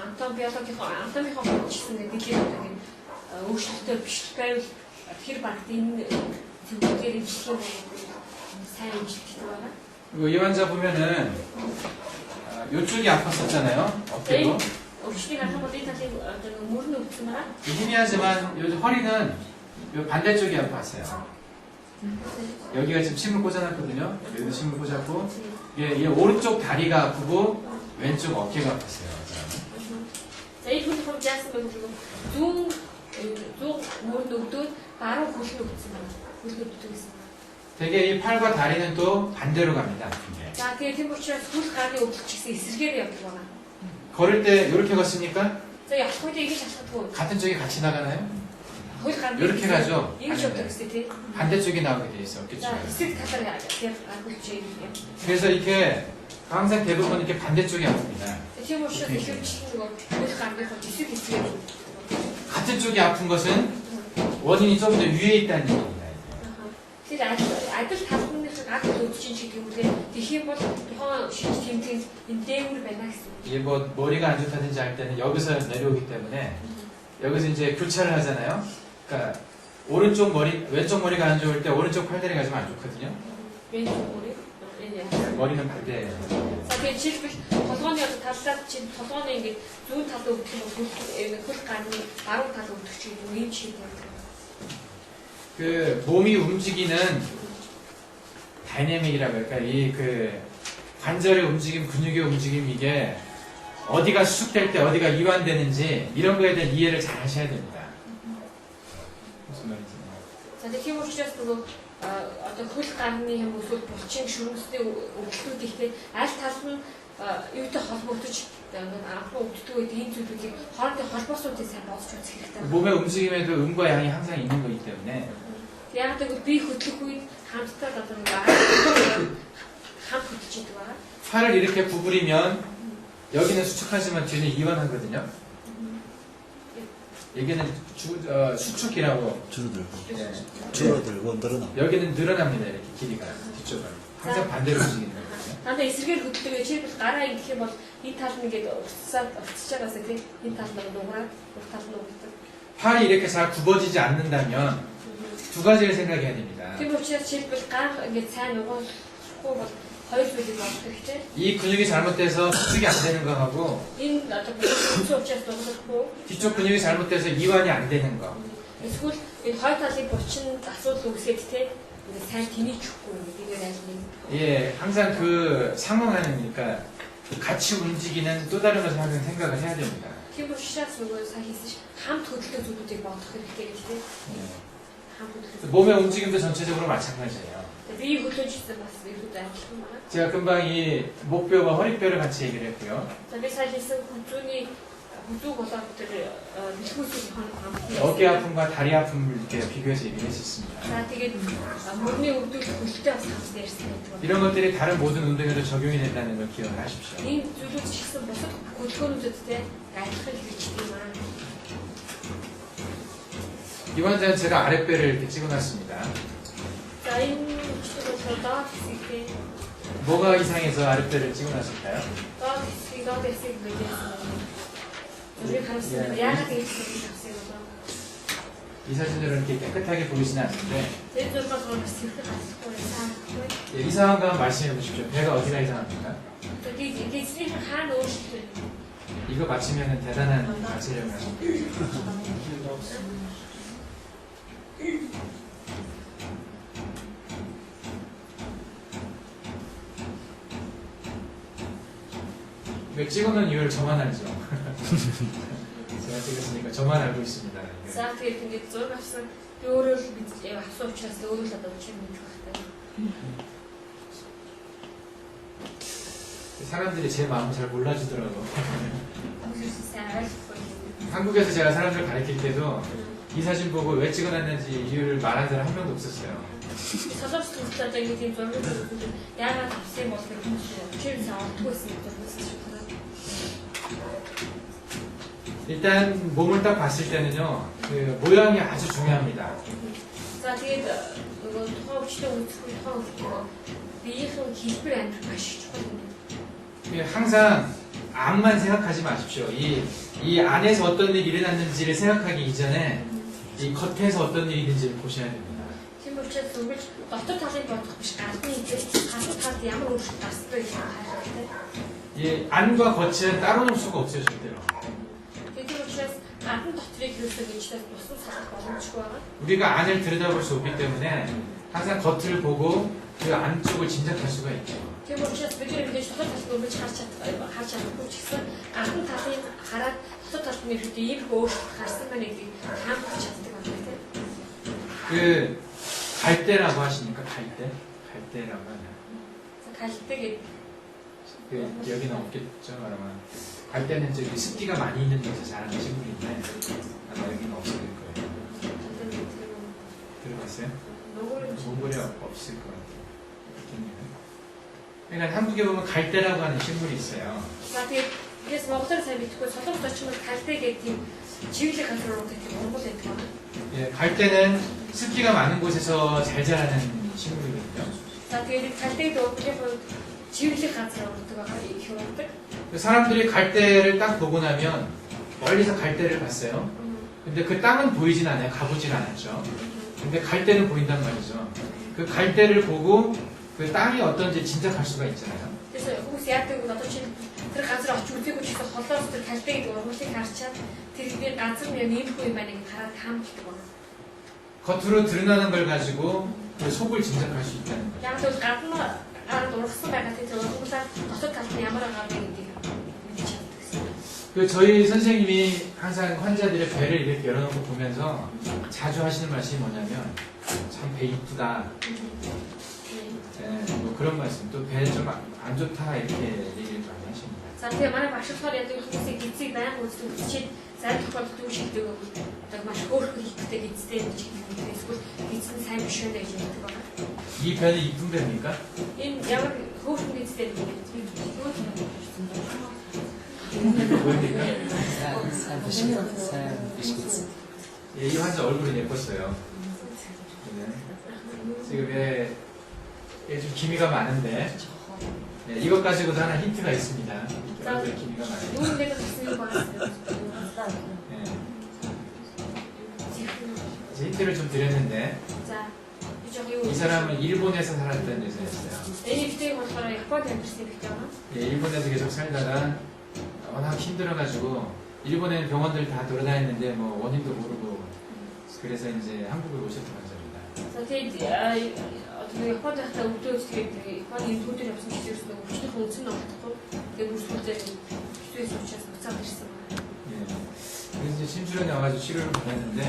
анатомийнхоо хөгжсөн нэгэн нэг өөрчлөлтөөр биш байвал тэр багт энэ төвлөрийн жишээ сайн үйлчлэгтэй байгаа. 그리고 이 환자 보면은 이쪽이 아팠었잖아요. 어깨도. өвчнийг харах бол энэ талын одоо мөрн өвдсөн байгаа. 희미하지만 요 허리는 요 반대쪽이 아팠어요. 여기가 지금 침을 꽂아놨거든요. 여기도 침을 꽂았고 얘 오른쪽 다리가 아프고 왼쪽 어깨가 아팠어요. За энэ хүн хурж яасан бэ гэвэл зүүн мөрн өвдөд баруун хөлн өвдсөн байна. Хөлн өвддөг гэсэн. 되게 이 팔과 다리는 또 반대로 갑니다. 아픈 게. За тэгээ тийм учраас хөл гарны өвдөлт ч гэсэн эсэргээр явдаг байна. 걸을 때 이렇게 걷습니까? За явах үед ингэж шалгахгүй. 같은 쪽이 같이 나가나요? хөл гарны 이렇게 가죠. ингэж явдаг гэсэн тийм. 반대쪽이 나오게 돼 있어. 어깨 За 쪽에. эсрэг талаар гаргуулж юм. 그래서 이렇게 항상 대부분 이렇게 반대쪽이 아픕니다. Тийм учраас ихэвчлэн нөгөө хөл гарны хол эсрэг эсрэг. 같은 쪽이 아픈 것은 원인이 좀 더 위에 있다는 얘기입니다. Тэр адил талхныхыг аг өвчин шиг гэвэл тэгэх юм бол тухайн шиж тэмдэг энэ дээгүүр байна гэсэн. 이게 뭐 머리가 안 좋다든지 할 때는 여기서 내려오기 때문에 여기서 이제 교차를 하잖아요. 그러니까 오른쪽 머리, 왼쪽 머리가 안 좋을 때 오른쪽 팔다리가 좀 안 좋거든요. 왼쪽 머리? 머리는 반대예요. За тэгээд жишээлбэл толгойн талдаа чинь толгойн ингээд зүүн талд өвдөх юм бол хөл гарны баруун талд өвдөх чинь ийм шиг байна. 그 몸이 움직이는 다이내믹이라고 할까 이 그 관절의 움직임, 근육의 움직임 이게 어디가 수축될 때 어디가 이완되는지 이런 거에 대한 이해를 잘 하셔야 됩니다. 무슨 말인지. За тийм учраас нөгөө одоо хөл гарны юм эсвэл булчин шүрмсний өвдөлтүүд ихтэй аль тал нь юутай холбогдож анхны өвддөг үед ийм зүйлүүдийг хоорондын холбоосуудыг сайн бодож үзэх хэрэгтэй. 몸의 움직임에도 음과 양이 항상 있는 거기 때문에 Яг тэгвэл би хөдлөх үед хамтдаа одоо нэг хамт хөдлөж идэг байгаа. 팔을 이렇게 구부리면 여기는 수축하지만 뒤는 이완하거든요. 여기는 수축이라고. 줄어들고 예. 줄어들고 늘어나. 여기는 늘어납니다. 이렇게 길이가 뒤쪽은 항상 반대로 움직이는 거거든요. Дандаа эсрэгээр хөдөлдөг жишээлбэл гараа ингэх юм бол энэ тал нь ингээд уртцаж байгаас тийм энэ тал нь нугараад урт тал нь өвддөг. 팔이 이렇게 잘 굽어지지 않는다면 두 가지를 생각해야 됩니다. Тийм учраас жишээлбэл гар ингээд сайн нугаахгүй бол хоёр зүйлийг бодох хэрэгтэй. 이 근육이 잘못돼서 수축이 안 되는 거하고 Энэ одоо бүхэн учраас нугалахгүй. 뒤쪽 근육이 잘못돼서 이완이 안 되는 거. Эсвэл энэ хоёр талын булчин асуудал үүсгээд тийм ингээд сайн тэнийчихгүй ингээд аль нэг. 예, 항상 그 상응하는 그러니까 같이 움직이는 또 다른 것을 항상 생각을 해야 됩니다. Тийм учраас нөгөө сайн хийсэн ш хамт хөдөлгөөн зүйлүүдийг бодох хэрэгтэй гэж тийм. 예. хамт хөдөлгөөн. 몸의 움직임도 전체적으로 마찬가지예요. Би хөдөлж байсан бас ирүүд ажилласан байна. 제가 금방 이 목뼈와 허리뼈를 같이 얘기를 했고요. За би сайн хийсэн хүзүүний хүзүү болоод тэр бэлгүүсийн хамт. 어깨 아픔과 다리 아픔을 이렇게 비교해서 얘기를 했었습니다. За тэгээд мөрний өвдөлт хөлтэй бас хамт ярьсан гэдэг. 이런 것들이 다른 모든 운동에도 적용이 된다는 걸 기억을 하십시오. Энэ зүйлүүд ч гэсэн бусад хөдөлгөөнүүдэд адилхан хэрэгждэг юм аа. 이 환자는 제가 아랫배를 이렇게 찍어놨습니다. За энэ зүйлүүд доод хэсгийг 뭐가 이상해서 아랫배를 찍어놨을까요? доод хэсгийг мэдээсэн. 우리 가르치는 야가 되게 좋은 이 사진으로는 이렇게 깨끗하게 보이지는 않는데 제일 좋은 건 스티커 가지고 예, 이상한 거 한번 말씀해 보십시오. 배가 어디가 이상합니까? 이게 스티커 하나 넣으시면 이거 맞히면 대단한 자체력을 하십니다. 이거 찍어놓은 이유를 저만 알죠. 제가 찍었으니까 저만 알고 있습니다. 이거. За тэгээд ингээд зураг авсан би өөрөө л бид яг авсан учраас өөрөө л одоо учир мэдэх хэрэгтэй. 사람들이 제 마음을 잘 몰라주더라고. 무슨 сайн ойлгохгүй. 한국에서 제가 사람들 가르칠 때도 이 사진 보고 왜 찍어놨는지 이유를 말한 사람 한 명도 없었어요. 서접수 국자적인 팀 zorlu고 야가 답세 모습을 보시고 취임사 어떻게 있습니까? 일단 몸을 딱 봤을 때는요, 그 모양이 아주 중요합니다. За тэгээд нөгөө тухайн өвчтөд үзэхгүй тухайн өвчтөд биеийн хэлбэр амжилт маш чухал юм. 항상 앞만 생각하지 마십시오. 이 안에서 어떤 일이 일어났는지를 생각하기 이전에 이 겉에서 어떤 일이 있는지를 보셔야 됩니다. Тийм учраас үргэлж дотор талыг бодох биш гадны зүйл гадны талд ямар өөрчлөлт гарсдаг гэж харах хэрэгтэй. 이 안과 겉은 따로 놓을 수가 없어요, 절대로. Тийм учраас гадны доторыг юусоо гэжлээс бусад салах боломжгүй байгаа. 우리가 안을 들여다볼 수 없기 때문에 항상 겉을 보고 그 안쪽을 짐작할 수가 있죠. Тийм учраас бид нэгдэж дотор талд үргэлж харж чадахгүй ч гэсэн гадны талыг хараад дотор талд нь ихэд ийм өөрчлөлт гарсан байна гэдгийг таамаглаж чаддаг байна тийм. 그 갈대라고 하시니까 갈대라고 하나. 갈대게 그 여기는 없겠죠, 그러면 갈대는 저기 습기가 많이 있는 데서 자라는 식물인데 아마 여기는 없을 거예요. 들어봤어요? 몽골에 없을 것 같아요. 그러니까 한국에 보면 갈대라고 하는 식물이 있어요. За тэгээд кэс Монголоор сайн мэдхгүй солонгос очимод 갈대 гэдэг тийм чиглэг газар руу гэдэг Монгол байдаг байна. 예, 갈대는 습기가 많은 곳에서 잘 자라는 식물이거든요. За тэгээд 갈대д өөрийнхөө чиглэг газар руу гэдэг байгаа их хурдаг. 사람들이 갈대를 딱 보고 나면 멀리서 갈대를 봤어요. 근데 그 땅은 보이진 않아요. 가보진 않았죠. 근데 갈대는 보인단 말이죠. 그 갈대를 보고 그 땅이 어떤지 짐작할 수가 있잖아요. 그래서 хүмүүс яадаг вэ? Одоо чи тэр газар очиж үзээгүй ч гэсэн холоос тэр 갈대 гэдэг ургуулыг харчаад тэр дээр газар нь иймэрхүү юм байна гэж хараад таамагдаг байна. 겉으로 드러나는 걸 가지고 그 속을 짐작할 수 있다는 거죠. Яг л гадна ард ургасан байгаа тэр ургуулаар дотор талд нь ямар байгаа вэ гэдгийг мэдчих чаддаг. 그 저희 선생님이 항상 환자들의 배를 이렇게 열어놓고 보면서 자주 하시는 말씀이 뭐냐면 참 배 이쁘다. 네, 뭐 그런 말씀. 또 배 좀 안 좋다 이렇게 얘기를 많이 하십니다. За тэгээ манай багш болохоор яг хүмүүсийг эцэг байнга үздэг үчид сайн тохиолддог шилдэг одоо маш хөөрхөн ихтэй эцтэй гэж хэлдэг. Эсвэл эцэг нь сайн биш байна гэж хэлдэг байна. 이 배는 이쁜 배입니까? Энэ ямар хөөрхөн эцтэй юм бэ? 보입니까? 산 비스킷. 예, 이 환자 얼굴이 예뻤어요. 네. 지금 좀 기미가 많은데 네, 이것 가지고도 하나 힌트가 있습니다. 얼굴에 기미가 많아요. Юу нэг хэлсэн юм байна. 네. 이제 힌트를 좀 드렸는데 За би жоо юу 이 사람은 일본에서 살았던 여자였어요. энэ ихтэй болохоор Японд амьдсан ихтэй байна. 예, 일본에서 계속 살다가 워낙 힘들어가지고 일본에 병원들 다 돌아다녔는데 뭐 원인도 모르고 그래서 이제 한국을 오셨던 환자입니다. За тэгээд одоо Японд хата өвдөөс тэгээд Японы төвдөр явсан гэж юусэн өвчнөх үнсэн нь олдохгүй. Тэгээд үргэлжлүүлээ өвчтөөс учраас буцаад ирсэн байна. 예. 그래서 이제 심술원에 와가지고 치료를 받았는데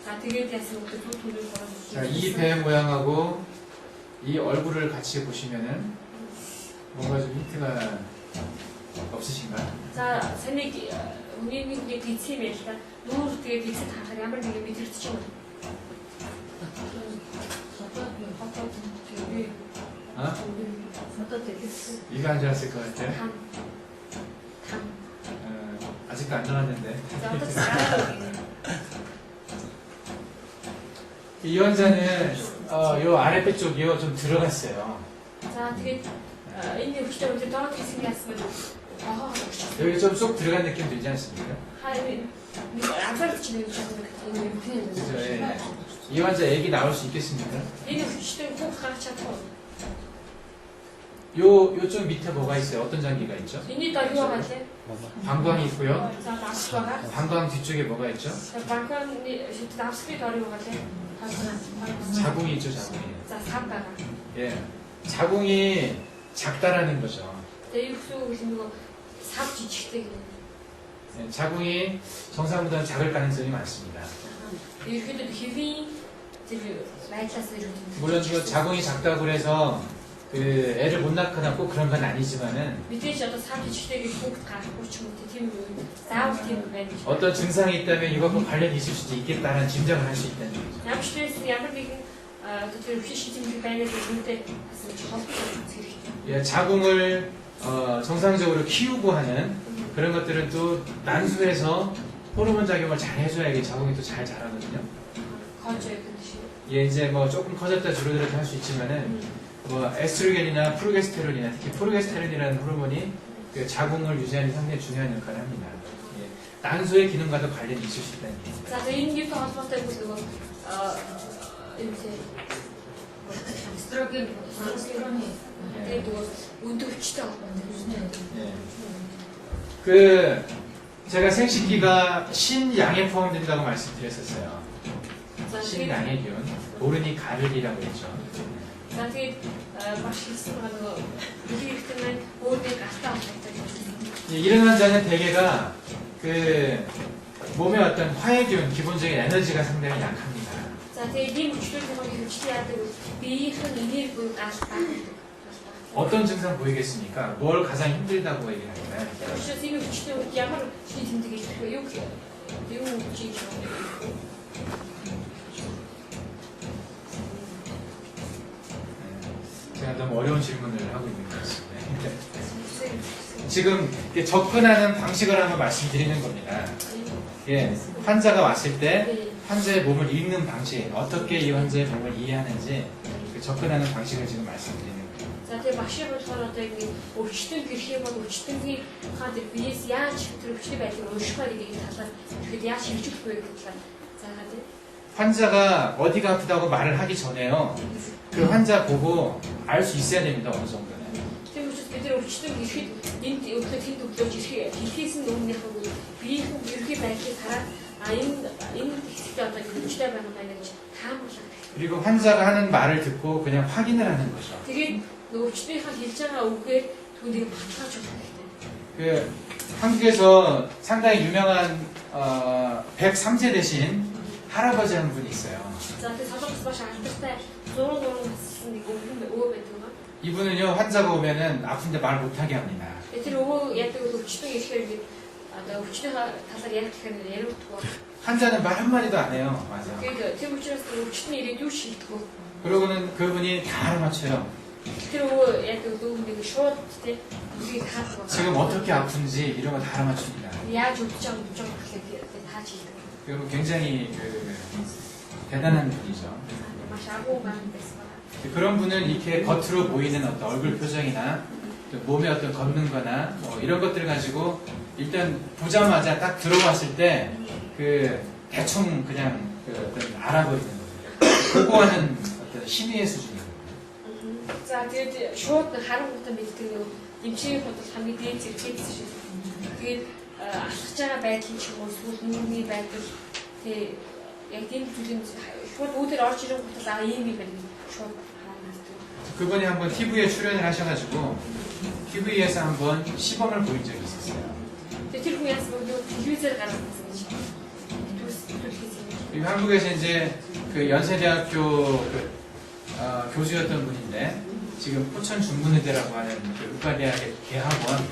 За тэгээд яасан өвдөд төвдөр 걸어. 자, 이 배 모양하고 이 얼굴을 같이 보시면은 뭔가 좀 힌트가 없으신가요? За санийг хүний нэг эцэг юм яа л да. Нүүр тэгээд эцэг харахаар ямар нэг мэдэрч чинь байна. 어? 이가 안 좋았을 것 같아요. 탐. 아직도 안 나왔는데. 자 어떻게 알아요? 이 환자는 요 아랫배 쪽이요 좀 들어갔어요. За тэгээд энэ өвчтөд өвдөд доод хэсэг яасан бэ? 여기 좀 쏙 들어간 느낌 들지 않습니까? 하이 안살치 지내는 중 그죠? 예. 이 환자 애기 나올 수 있겠습니까? энэ өвчтөд 꼭 гарч чадахгүй. 요쪽 밑에 뭐가 있어요? 어떤 장기가 있죠? Энэний дор юу байгаа лээ? 방광이 있고요. За давс байгаа. 방광 뒤쪽에 뭐가 있죠? банкны давсны дор юу байгаа лээ? 자궁이 있죠, 자궁이. За сав байгаа. 예. 자궁이 작다라는 거죠. Тэгээ юу гэсэн нөгөө сав жижигтэй гэнэ. 예, 자궁이 정상보다는 작을 가능성이 많습니다. Ерөнхийдөө хэвийн тэр байдлаас ирээд. 물론 그 자궁이 작다고 해서 그 애를 못 낳거나 꼭 그런 건 아니지만은 мэдээж одоо сар жижигтэйг хүүхд гарахгүй ч юм уу тийм үү заавал тийм байна гэж. 어떤 증상이 있다면 이것과 관련이 있을 수도 있겠다는 짐작을 할 수 있다는 거죠. Ямар ч байсан ямар нэгэн одоо тэр өвчин шийдэмжтэй байна гэж үүнтэй бас холбож үзэх хэрэгтэй. 예, 자궁을 정상적으로 키우고 하는 그런 것들은 또 난수에서 호르몬 작용을 잘 해줘야 이게 자궁이 또 잘 자라거든요. 거저야 그듯이. 예, 이제 뭐 조금 커졌다 줄어들었다 할 수 있지만은 뭐 에스트로겐이나 프로게스테론이나 특히 프로게스테론이라는 호르몬이 그 자궁을 유지하는 상당히 중요한 역할을 합니다. 예, 난소의 기능과도 관련이 있을 수 있다는 얘기입니다. За энэ юутай холбоотой вэ нөгөө энэ строген тэгээд нөгөө өндөр өвчтэй холбоотой. 예. 그 제가 생식기가 신양에 포함된다고 말씀드렸었어요. За тэгээд 신양의 기운, 오르니 가를이라고 했죠. за тэгээд маш хэлсэн байгаа нөгөө үлгэрхтэн маань өөрийн гартаа холбоотой гэж. 예, 이런 환자는 대개가 그 몸의 어떤 화해 기운, 기본적인 에너지가 상당히 약합니다. За тэгээд ийм өвчлөлтийн хөвчлээ яадаг вэ? биеийнхэн энерги буюу гартаа. 어떤 증상 보이겠습니까? 뭘 가장 힘들다고 얘기를 할까요? Учраас ийм өвчлөлтийн үед ямар өвчний тэмдэг их вэ? Юу өвчий гэж 제가 너무 어려운 질문을 하고 있는 것 같습니다. 지금 이렇게 접근하는 방식을 한번 말씀드리는 겁니다. 예, 환자가 왔을 때 환자의 몸을 읽는 방식, 어떻게 이 환자의 몸을 이해하는지 그 접근하는 방식을 지금 말씀드리는 거예요. За тэгээ машин болохоор одоо ингэ өвчтөн гэрх юм бол өвчтөнгийн хаад биес яаж тэр өвчтөний байдлыг унших вэ гэдэг талаар тэгэхэд яаж шилжүүлэх вэ гэдэг талаар заагаад. 환자가 어디가 아프다고 말을 하기 전에요. 그 환자 보고 알 수 있어야 됩니다. 어느 정도는. Тийм учраас бид нэр өвчтөн гэрхэд энд өвчтөнд тэнд өглөөж ирэхээс нь өмнөхөө биеийн ерхий байдлыг хараад энэ хэсэгт одоо өвчтэй байгаа байна гэж таамаглах. 그리고 환자가 하는 말을 듣고 그냥 확인을 하는 거죠. Тэгээд өвчтөнийхөө хэлж байгаа үгээр түүнийг баталгааж өгөх хэрэгтэй. 그 한국에서 상당히 유명한 103세 되신 할아버지 한 분이 있어요. За тэгээд солонгос маш алдартай 100 насны нэг өвөө байдаг юм. 이분은요 환자가 오면은 아픈데 말 못하게 합니다. Тэр өвөө яадаг бол өвчтөн ирэхээр би одоо өвчтөнийхөө талаар яг тэгэхээр яриудгүй. 환자는 말 한마디도 안 해요. 맞아. Тэгээд тэр учраас өвчтөн ирээд юу шийдэх вэ? 그러고는 그분이 다 알아맞혀요. Тэр өвөө яадаг өвөнийг шууд тий үгийг хаах. 지금 어떻게 아픈지 이런 거 다 알아맞춥니다. яаж өвдөж байгаа гэхлээр тааж хийдэг. 그리고 굉장히 대단한 분이죠. маш агуу ган байсан. 그런 분은 이렇게 겉으로 보이는 어떤 얼굴 표정이나 몸의 어떤 걷는 거나 뭐 이런 것들 가지고 일단 보자마자 딱 들어왔을 때 그 대충 그냥 그 어떤 알아버리는 거예요. 보고하는 어떤 심의의 수준이거든요. За тэгээд шууд харангуйтай мэддэг нь эмчийн худал хамгийн дээд зэрэг хийсэн шүү. Тэгээд алхаж байгаа байдал ч юм уу эсвэл нүрийн байдал тий яг тийм зүйлийн шууд үүдээр орж ирэн гутал ийм юм байна. шууд харагддаг. 그분이 한번 TV에 출연을 하셔가지고 TV에서 한번 시범을 보인 적이 있었어요. Тэгээд тэр хүн яасан бэ? телевизээр гаргасан гэж. 그리고 한국에서 이제 그 연세대학교 교수였던 분인데 지금 포천 중문의대라고 하는 그 의과대학의 대학원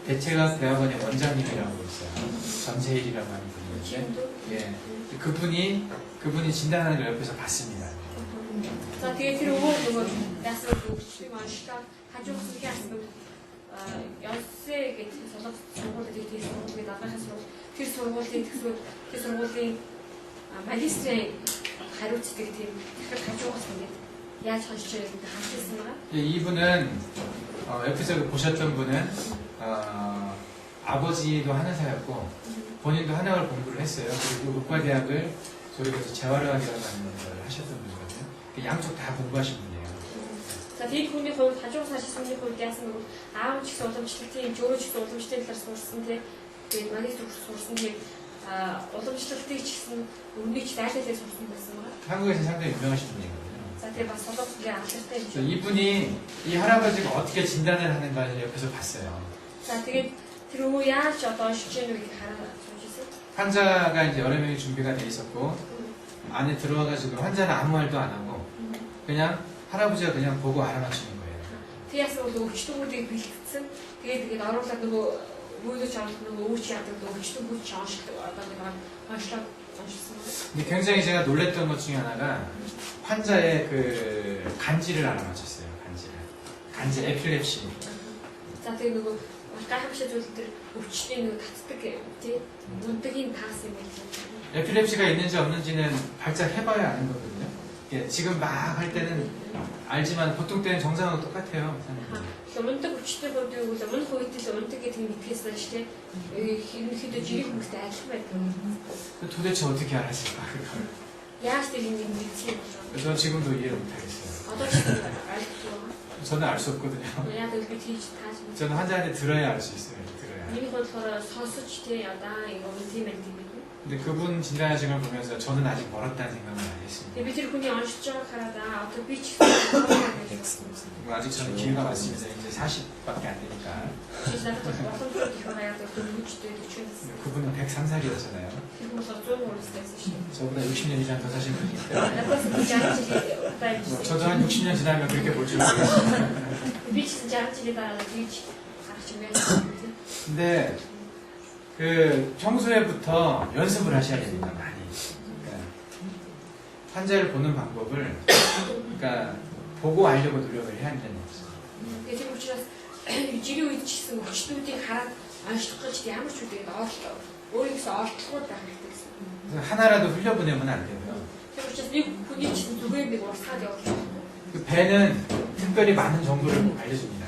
대체학 대학원의 원장님이라고 있어요. 전세일이라고 하는 분이었는데, 예, 그분이 진단하는 걸 옆에서 봤습니다. За тэгээд тэр өвөө нөгөө яасан өвчтөнийг онцлоод хажуугаас нь яасан Ёсэ гэж солонгос сургуулиуд их сургуулийг дагаахаас тэр сургуулийн төсвөө тэр сургуулийн магистрийн хариуцдаг тийм дахиад хажуугаас ингээд яаж хоншиж байгааг харчихсан байгаа. 이분은 옆에서 보셨던 분은 아버지도 한의사였고 본인도 한의학을 공부를 했어요. 그리고 의과대학을 졸업해서 재활의학이라고 하는 걸 하셨던 분이거든요. 양쪽 다 공부하신 분이에요. За тийм хүний хувьд хажуугаас хашсан хүний хувьд яасан бэ? Аав ч гэсэн уламжлалтын өөрөө ч гэсэн уламжлалтын талаар сурсан тэгээд магистр сурсан тэгээд уламжлалтыг ч гэсэн өмнөж зайлшгүй сурсан байсан байгаа. 한국에서 상당히 유명하신 분이거든요. За тэгээд бас солонгосгийн алдартай юм. 그래서 이분이 이 할아버지가 어떻게 진단을 하는가를 옆에서 봤어요. За тэгээд тэр өвөө яаж одоо шиж яах вэ гэж хараад суужсэн. 환자가 이제 여러 명이 준비가 돼 있었고 안에 들어와가지고 환자는 아무 말도 안 하고 그냥 할아버지가 그냥 보고 알아맞히는 거예요. Тэгээс бол өвчтөнгүүдийг бэлтгэсэн. Тэгээд оруулаад нөгөө мөдөж авах нөгөө өвч яадаг өвчтөнгүүд шаашдаг. Одоо нэг онцлог онцлсон. 근데 굉장히 제가 놀랬던 것 중에 하나가 환자의 그 간질을 알아맞혔어요. 간질 에필랩시. За тэгээд нөгөө гайхамшиг зүйл төр өвчтний нөгөө татдаг тий үндэгийн таас юм байна. 에필랩시가 있는지 없는지는 발작 해봐야 아는 거거든요. 예, 지금 막 할 때는 알지만 보통 때는 정상하고 똑같아요. Ундаг өвчтөй бодгийг бол өмнө хувьд ундаг гэдэг нь итгэсэн шүү дээ. Ерөнхийдөө жирийн хүмүүстэй адилхан байдаг. 도대체 어떻게 알았을까? 그걸. Яаж тэр юм мэдсэн юм бэ? 저 지금도 이해를 못하겠어요. Одоо ч ойлгохгүй. 저는 알 수 없거든요. Яг л би тийж тааж мэдсэн. 저는 환자한테 들어야 알 수 있어요. 들어야. Миний болохоор сонсож тий одоо ингэ үнтэй мэн гэдэг. 근데 그분 진단하신 걸 보면서 저는 아직 멀었다는 생각을 많이 했습니다. Тэгээ би тэр хүний онцлж байгааг хараад одоо би ч гэсэн 뭐 아직 저는 기회가 많습니다. 이제 40밖에 안 되니까. 그분은 103살이었잖아요. 저보다 60년 이상 더 사신 분이기 때문에. 저도 한 60년 지나면 그렇게 볼 줄 모르겠어요. 근데 그 평소에부터 연습을 하셔야 됩니다. 많이. 그러니까 환자를 보는 방법을 그러니까 보고 알려고 노력을 해야 한다는 거죠. Тэр учраас жирийн үед ч гэсэн өвчтүүдийг хараад онцлох гэж ямар ч үдийг оолтоо өөрийнхөө олдлогууд байх хэрэгтэй гэсэн. 그래서 하나라도 흘려보내면 안 되고요. Тэр учраас нэг хүний ч гэсэн зүгээр нэг урсгаад явуулах. 그 배는 특별히 많은 정보를 알려줍니다.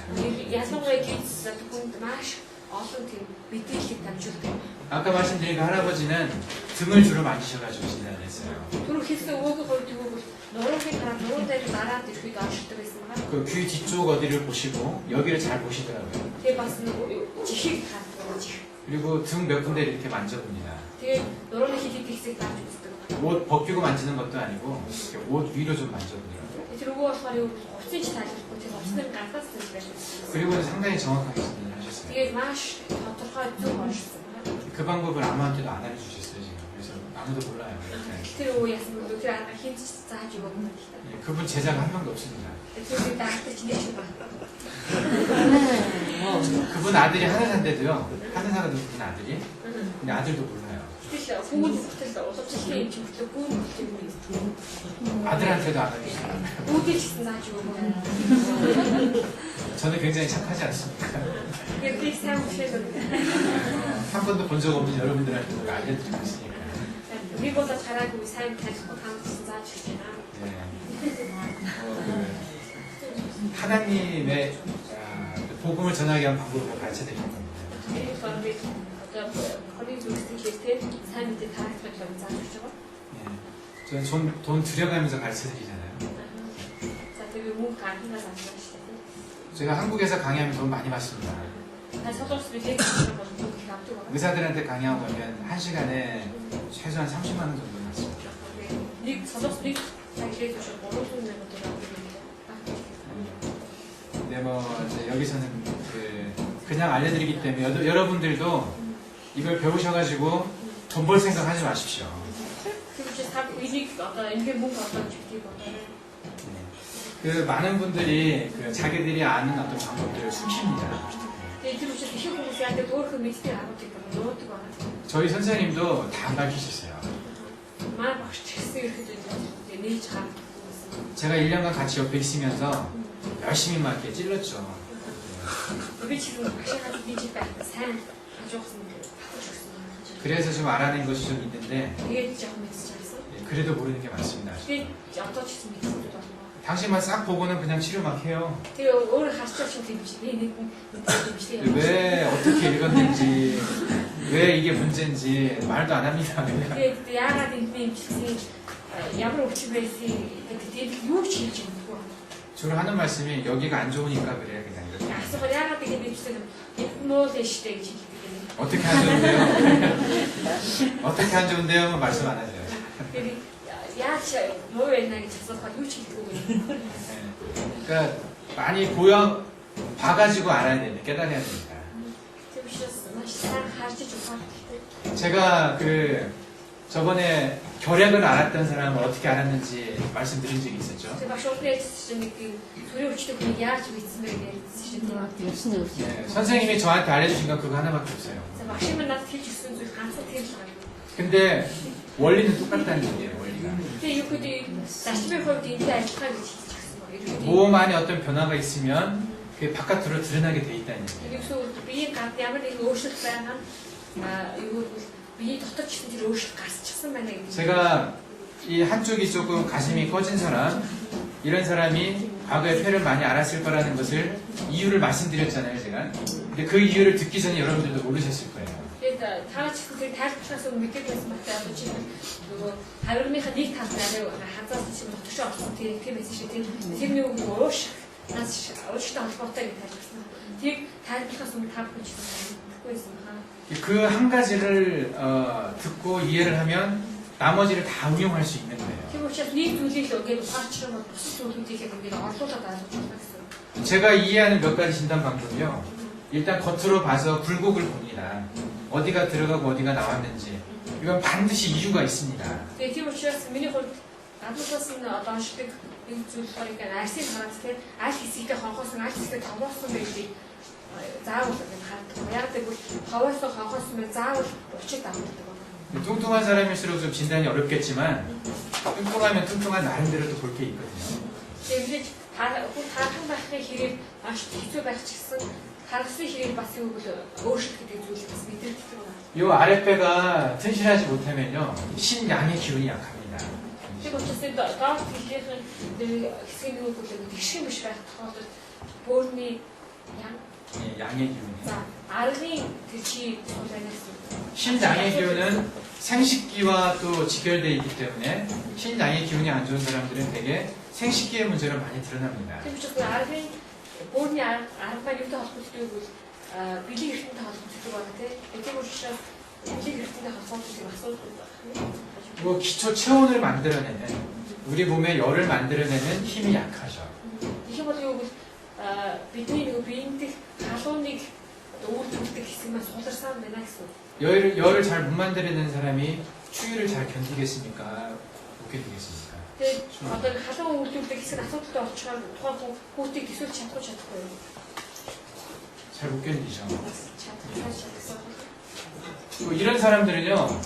Ялангуяа гидс хүнд маш олон тийм мэдээллийг дамжуулдаг. 아까 말씀드린 그 할아버지는 등을 주로 만지셔가지고 진단을 했어요. Түрүү хэлсэн өвөгийн хувьд тэгвэл нуруулыг хараад нуруу дээр дараад ирэхэд олшдог байсан ба. 그 귀 뒤쪽 어디를 보시고 여기를 잘 보시더라고요. Тэгээ бас нэг жихийг хаадаг жих. 그리고 등 몇 군데 이렇게 만져봅니다. Тэгээ нурууны хилийг ихсэг тааж үздэг. 옷 벗기고 만지는 것도 아니고 이렇게 옷 위로 좀 만져보더라고요. Тэр өвөө болохоор юу уцаж таажихгүй тэр уцны ганцаас л байсан. 그리고 상당히 정확하게 진단을 하셨어요. Тэгээд маш тодорхой зөв оншсон. 그 방법을 아무한테도 안 알려주셨어요 지금. 그래서 아무도 몰라요. Тэр өвөө яасан бэ? Тэр арга хинч зааж өгөх юм байна. 예, 그분 제자가 한 명도 없습니다. Тэр даахтай ч нэг байна. 그분 아들이 한의사인데도요. 한의사가 그분 아들이. 근데 아들도 몰라요. Тэр хүмүүс хэлсэн уцажлын юм чи бүтээгүй юм. 아들한테도 안 알려주세요. Бүгд ч гэсэн зааж өгөх. 저는 굉장히 착하지 않습니까? Тэгээд сайн хүлээж 한 번도 본 적 없는 여러분들한테 누가 알려드리고 있으니까. Би болоо хараагүй сайн танихгүй хамтсан зааж өгч байна. 하나님의 복음을 전하게 한 방법을 가르쳐 드리는 겁니다. Энэ бол би одоо хоёрын зүйлсийг хэлтэй сайн мэдээ таахад бол зааж өгч байгаа. 예, 저는 돈 들여가면서 가르쳐 드리잖아요. За тэгээд мөнгө гаргахаас авсан шүү дээ. 제가 한국에서 강의하면 돈 많이 받습니다. 서울에서 되게 mөнгө их авдаг байгаа. 의사들한테 강의하고 가면 1시간에 최소한 30만 원 정도 받습니다. Нэг солонгос нэг цагийн төлөв 300 сая төгрөг авдаг. 근데 뭐 이제 여기서는 그냥 알려드리기 때문에 여러분들도 이걸 배우셔가지고 돈 벌 생각 하지 마십시오. 그렇지 다 이익 одоо ингээ мөнгө авах гэж бий бодоо. 그 많은 분들이 그 자기들이 아는 어떤 방법들을 숨깁니다. Тэгээд тэр учраас их хүмүүс яагаад өөрийнхөө мэддэг аргуудыг нуудаг байна. 저희 선생님도 다 안 밝히셨어요. Манай багш ч гэсэн ирэхэд нээж гаргахгүй байсан. 제가 1년간 같이 옆에 있으면서 열심히 막 이렇게 찔렀죠. Би ч гэсэн багшаа би ч байх сайн хажуухсан батж өгсөн. 그래서 좀 알아낸 것이 좀 있는데 Тэгээд яг мэдчихэж байсан. 그래도 모르는 게 많습니다. Тэгээд одоо ч гэсэн мэдсэн зүйл байна. 당신만 싹 보고는 그냥 치료 막 해요. Тэгээ өөрөө харч байгаа юм биш. Би нэг мэдээ 왜 어떻게 읽었는지 왜 이게 문제인지 말도 안 합니다. Тэгээд яагаад энэ юм гэсэн ямар өвчин байсан гэдэг юу ч хэлж өгөхгүй. 주로 하는 말씀이 여기가 안 좋으니까 그래 그냥 이렇게. Асуугаад яагаад ингэ бичсэн юм муу л штэ гэж хэлдэг. 어떻게 안 좋은데요? 어떻게 안 좋은데요? 말씀 안 하세요. Тэгээд яаж муу байна гэж асуухад юу ч хэлдэггүй. 그러니까 많이 봐가지고 알아야 됩니다. 깨달아야 됩니다. Тэр учраас маш сайн харж өгөх хэрэгтэй. 제가 저번에 결핵을 앓았던 사람은 어떻게 알았는지 말씀드린 적이 있었죠. 제가 쇼크에 있으신 그 두려울 수도 그냥 야지 있으면 있으신 네, 선생님이 저한테 알려주신 건 그거 하나밖에 없어요. 제가 막심은 나도 길 주스는 줄 간섭 길 줄. 근데 원리는 똑같다는 얘기예요. 원리가. 근데 이렇게 나시면 거기 인제 알파를 지금 몸 안에 어떤 변화가 있으면 그게 바깥으로 드러나게 돼 있다는 얘기예요. 그래서 비행 갈 때면 이거 옷을 빼면 이거 비 дотор чисэн 옷을 гарсчихсан байна гэдэг. 제가 이 한쪽이 조금 가슴이 커진 사람, 이런 사람이 과거에 폐를 많이 앓았을 거라는 것을 이유를 말씀드렸잖아요, 제가. 근데 그 이유를 듣기 전에 여러분들도 모르셨을 거예요. Тэгээд та ч гэсэн тайлбарлахаас өмнө мэддэг байсан матай одоо чи нөгөө хариуныхаа нэг талдаа хазаас чи дотоошоо орсон тийм байсан шиг тэр нэг ууш нас ууштай холбоотой гэж тайлбарласан. Тийг тайлбарлахаас өмнө та бүхэн ч мэдгүй байсан хаа. 그 한 가지를 듣고 이해를 하면 나머지를 다 응용할 수 있는 거예요. Тийм учраас нэг зүйлийг л ингээд ухаарчрал бол бус зүйлүүдийг ингээд орлуулад ойлгох гэсэн. 제가 이해하는 몇 가지 진단 방법이요. 일단 겉으로 봐서 굴곡을 봅니다. 어디가 들어가고 어디가 나왔는지. 이건 반드시 이유가 있습니다. Тэгээд тийм учраас миний хувьд гадуураас нь одоо оншдаг нэг зүйл болохоор ингээд арсыг хараад тийм аль хэсэгтээ хонхоосон аль хэсэгтээ томоосон байдгийг заавал ингээд хардаг. Яг тэгвэл ховоос хонхоосон бол заавал учир давтдаг. 뚱뚱한 사람일수록 좀 진단이 어렵겠지만 뚱뚱하면 뚱뚱한 나름대로 또 볼 게 있거든요. Тэгээд таахан байхын хэрэг хэцүү байх ч гэсэн харгасан хэрэг бас юу бол өөрчлөлт гэдэг зүйл бас мэдрэгддэг байна. 이 아랫배가 튼실하지 못하면요 신양의 기운이 약합니다. Тийм учраас доод хэлхийн хэсгийн нэг бол тэгшин биш байх тохиолдолд бөөрийн 예, 양의 기운이. за аргын тэрчи байна. 신양의 기운은 생식기와 또 직결되어 있기 때문에 신양의 기운이 안 좋은 사람들은 되게 생식기의 문제로 많이 드러납니다. Тийм учраас аргын бөөрийн аргаа юутай холбогддог вэ? Бэлэг эртэнтэй холбогддог байна тийм учраас бэлэг эртэнтэй холбогддог асуудал байна. 뭐 기초 체온을 만들어내는 우리 몸에 열을 만들어내는 힘이 약하죠. 이게 бол юу гэвэл бидний нэг биентэй халууныг өөрчлөлтөд хэсэг маань суларсан байна гэсэн. 열을 잘 못 만들어내는 사람이 추위를 잘 견디겠습니까? 못 견디겠습니까? Тэгээд одоо халуун өөрчлөлтөд хэсэг асуудалтай болчихоор тухайн хүүхдийг төсөөлж чадахгүй юу? 잘 못 견디죠. чадсан. 또 이런 사람들은요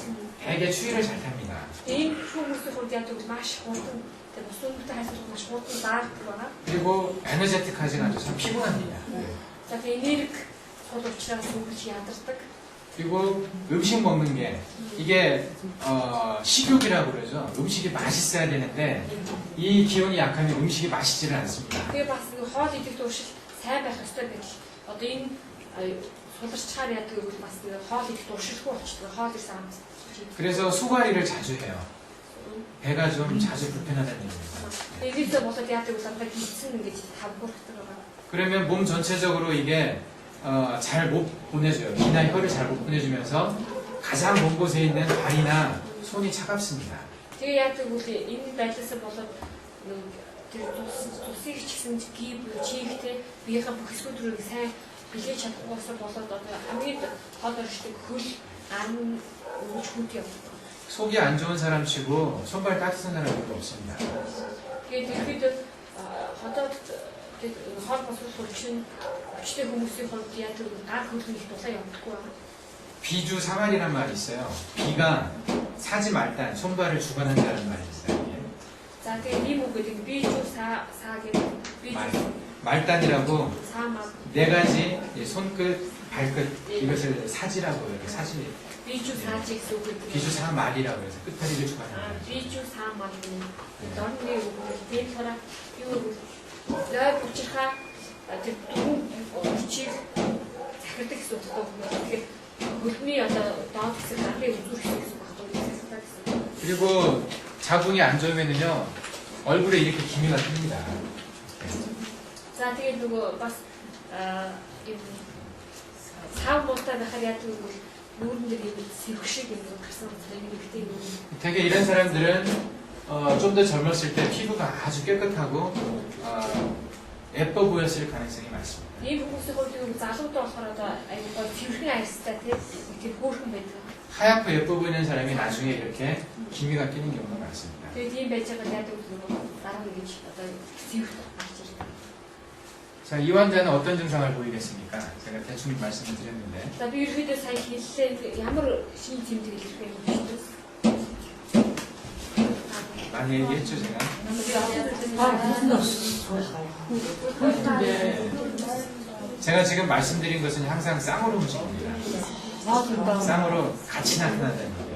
되게 추위를 잘 탑니다. ийм хүмүүсийн хувьд яг л маш хурдан тэгээд бус үнэтэй хайрлах маш хурдан даардаг байна. 그리고 에너제틱하지가 않죠. 참 피곤합니다. За тэгээд энерги сул учраас үгж ядардаг. 그리고 음식 먹는 게 이게 식욕이라고 그러죠. 음식이 맛있어야 되는데 이 기운이 약하면 음식이 맛있지를 않습니다. Тэгээд бас хоол идэх туршил сайн байх ёстой гэж одоо энэ суларч чаар яадаг гэвэл бас хоол идэх туршилгүй болчихдог. хоол ирсэн ам. 그래서 소화리를 자주 해요. 배가 좀 자주 불편하다는 얘기입니다. 여기서 벗어 대학교 가서 기치는 게 다 보였더라고요. 그러면 몸 전체적으로 이게 잘 못 보내줘요. 기나 혀를 잘 못 보내주면서 가장 먼 곳에 있는 발이나 손이 차갑습니다. Тэгээ яг тэгвэл энэ байдлаасаа болоод тэр тусыг чигсэн гиб чигтэй биеийн бүх хэсгүүдрийг сайн билээж чадахгүйс болоод одоо хамгийн хол оршдог хөл ан үүж хүнд явдаг. 속이 안 좋은 사람 치고 손발 따뜻한 사람 별로 없습니다. Тэгээд ихэд хотод хол босвол хөлчин өчтэй хүмүүсийн хувьд яг тэгвэл гар хөлний их дулаан явдаггүй байна. 비주 사말이란 말이 있어요. 비가 사지 말단 손발을 주관한다는 말이 있어요. За тэгээ ийм үг гэдэг би ч саа гэдэг би 말단이라고 사마 네 가지 손끝, 발끝 이것을 사지라고 해요. 사지. 비주 사직 속을 비주 사말이라고 해서 끝다리를 주관하는 거예요. 비주 사말은 너네 데이터라 이거 나 붙이가 대통 붙이 захирдаг гэсэн үг байна. Тэгэхээр хөлний одоо доод хэсэг нарны үзүүр хэсэг гэсэн байна. 그리고 자궁이 안 좋으면요 얼굴에 이렇게 기미가 뜹니다. За тэгээд нөгөө бас юм сав муутай байхаар яа тэгвэл нүүрэн дээр юм сэвхшиг юм гарсан юм нэгтэй юм. 되게 이런 사람들은 좀 더 젊었을 때 피부가 아주 깨끗하고 예뻐 보였을 가능성이 많습니다. ийм хүмүүсийн хувьд залуудаа болохоор одоо аюулгүй тэрхэн айстай тийм хөөрхөн байдаг. 하얗고 예뻐 보이는 사람이 나중에 이렇게 기미가 끼는 경우가 많습니다. Тэгээд ийм байж байгаа найдвар нөгөө дараа нь гэж одоо зэвэр гарч ирдэг. 자, 이 환자는 어떤 증상을 보이겠습니까? 제가 대충 말씀을 드렸는데 За би ерөөдөө сая хэллээ ямар шинэ тэмдэг илэрх вэ гэж 많이 얘기했죠, 제가. 근데 제가 지금 말씀드린 것은 항상 쌍으로 움직입니다. 쌍으로 같이 나타난다는 거예요.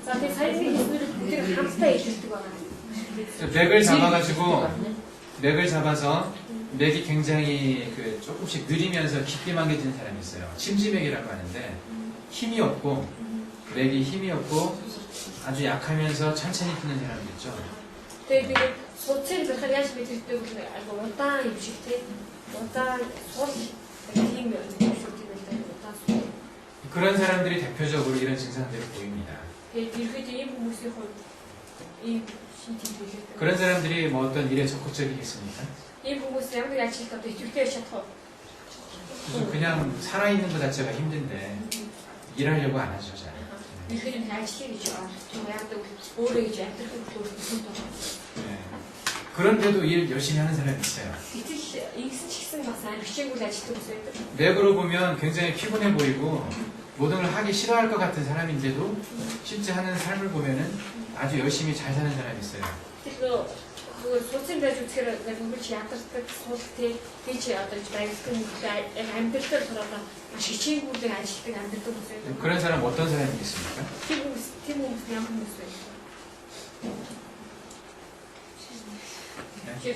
За тэгээд сая хэлснээр бүгд хамтдаа илэрдэг байгаа. 맥을 잡아서 맥이 굉장히 조금씩 느리면서 깊게 망개지는 사람이 있어요. 침지맥이라고 하는데 힘이 없고 맥이 힘이 없고 아주 약하면서 천천히 뛰는 사람도 있죠. Тэгээд би суцыг захаар яаж мэдэрдэг вэ? Айгу удаан юм шиг тий. Удаан сул тийм юм шиг тийм удаан сул. 그런 사람들이 대표적으로 이런 증상들을 보입니다. Тэгээд ерөөдөө ийм хүмүүсийн хувьд ийм шинэ тэмдэг илэрдэг. 그런 사람들이 뭐 어떤 일에 적극적이겠습니까? ийм хүмүүс ямар ажилд одоо идэвхтэй чадах вэ? 그래서 그냥 살아있는 것 자체가 힘든데 일하려고 안 하죠, 잘. Ихээр нь ажлыг гэж яадаг өөрөө гэж амьдрахыг төлөвлөсөн тоо. 네. 그런데도 일 열심히 하는 사람이 있어요. Гэтэл ингэсэн ч гэсэн бас амжилтгүй ажилладаг хүмүүс байдаг. 맥으로 보면 굉장히 피곤해 보이고 모든 걸 하기 싫어할 것 같은 사람인데도 실제 하는 삶을 보면은 아주 열심히 잘 사는 사람이 있어요. Тэгэхээр нөгөө суцын байж үзэхээр нөгөө чи ядардаг суултээ тийч одоо дайгдаг амьдрал төрөөрөө маш хичээнгүүдээр ажилладаг амьдрал хүмүүс байдаг. 그런 사람 어떤 사람이겠습니까? Тийм хүмүүс ямар хүмүүс вэ? 네?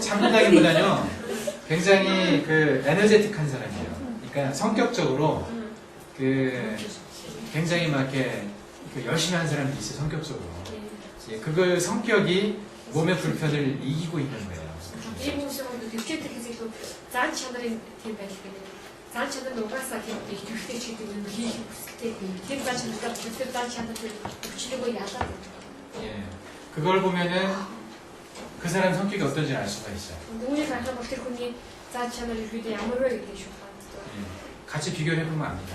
참는다기보다는요, 굉장히 에너제틱한 사람이에요. 그러니까 성격적으로 굉장히 막 이렇게 열심히 하는 사람들이 있어요, 성격적으로. 예, 그걸 성격이 몸의 불편을 이기고 있는 거예요. ийм хүмүүсийн хувьд төвчтэй хэсэг зан чанарын тийм байх гэдэг. Зан чанар нь угаасаа тийм төвчтэй ч гэдэг юм хийх хүсэлтэй. Тийм зан чанараар төвчтэй зан чанар төвчлөгөө ялаад. 예, 그걸 보면은 그 사람 성격이 어떤지 알 수가 있어요. Үүнийг харахад бол тэр хүний зан чанар ихэд ямар вэ гэдэг шүү дээ. 예, 같이 비교를 해보면 압니다.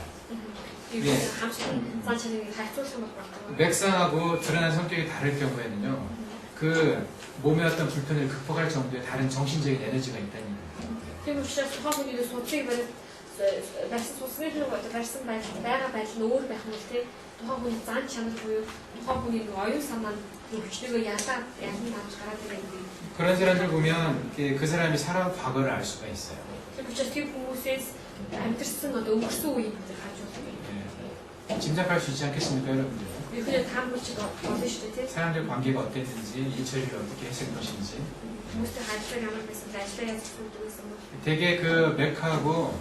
예. 함께 зан чанарыг харьцуулсан бол байна. 맥상하고 드러난 성격이 다를 경우에는요, 그 몸의 어떤 불편을 극복할 정도의 다른 정신적인 에너지가 있다는 거예요. Тийм учраас тухайн хүний судалыг барьсан судалгын руу барьсан байгаа байдал нь өөр байх нь тийм тухайн хүний зан чанар буюу тухайн хүний оюун санаа нь өвчнөгөө ялаад авч гараад ирэх. 그런 사람들 보면 그 사람이 살아온 과거를 알 수가 있어요. Тийм учраас тийм хүмүүсээс амьдрсан одоо өнгөрсөн үеийг харж байна. 예, 짐작할 수 있지 않겠습니까, 여러분들? 그냥 다음 번째가 어디시죠? 사람들 관계가 어땠는지, 일 처리를 어떻게 했을 것인지. 무슨 한쪽에 아마 무슨 날씨에 수도 있어. 되게 그 맥하고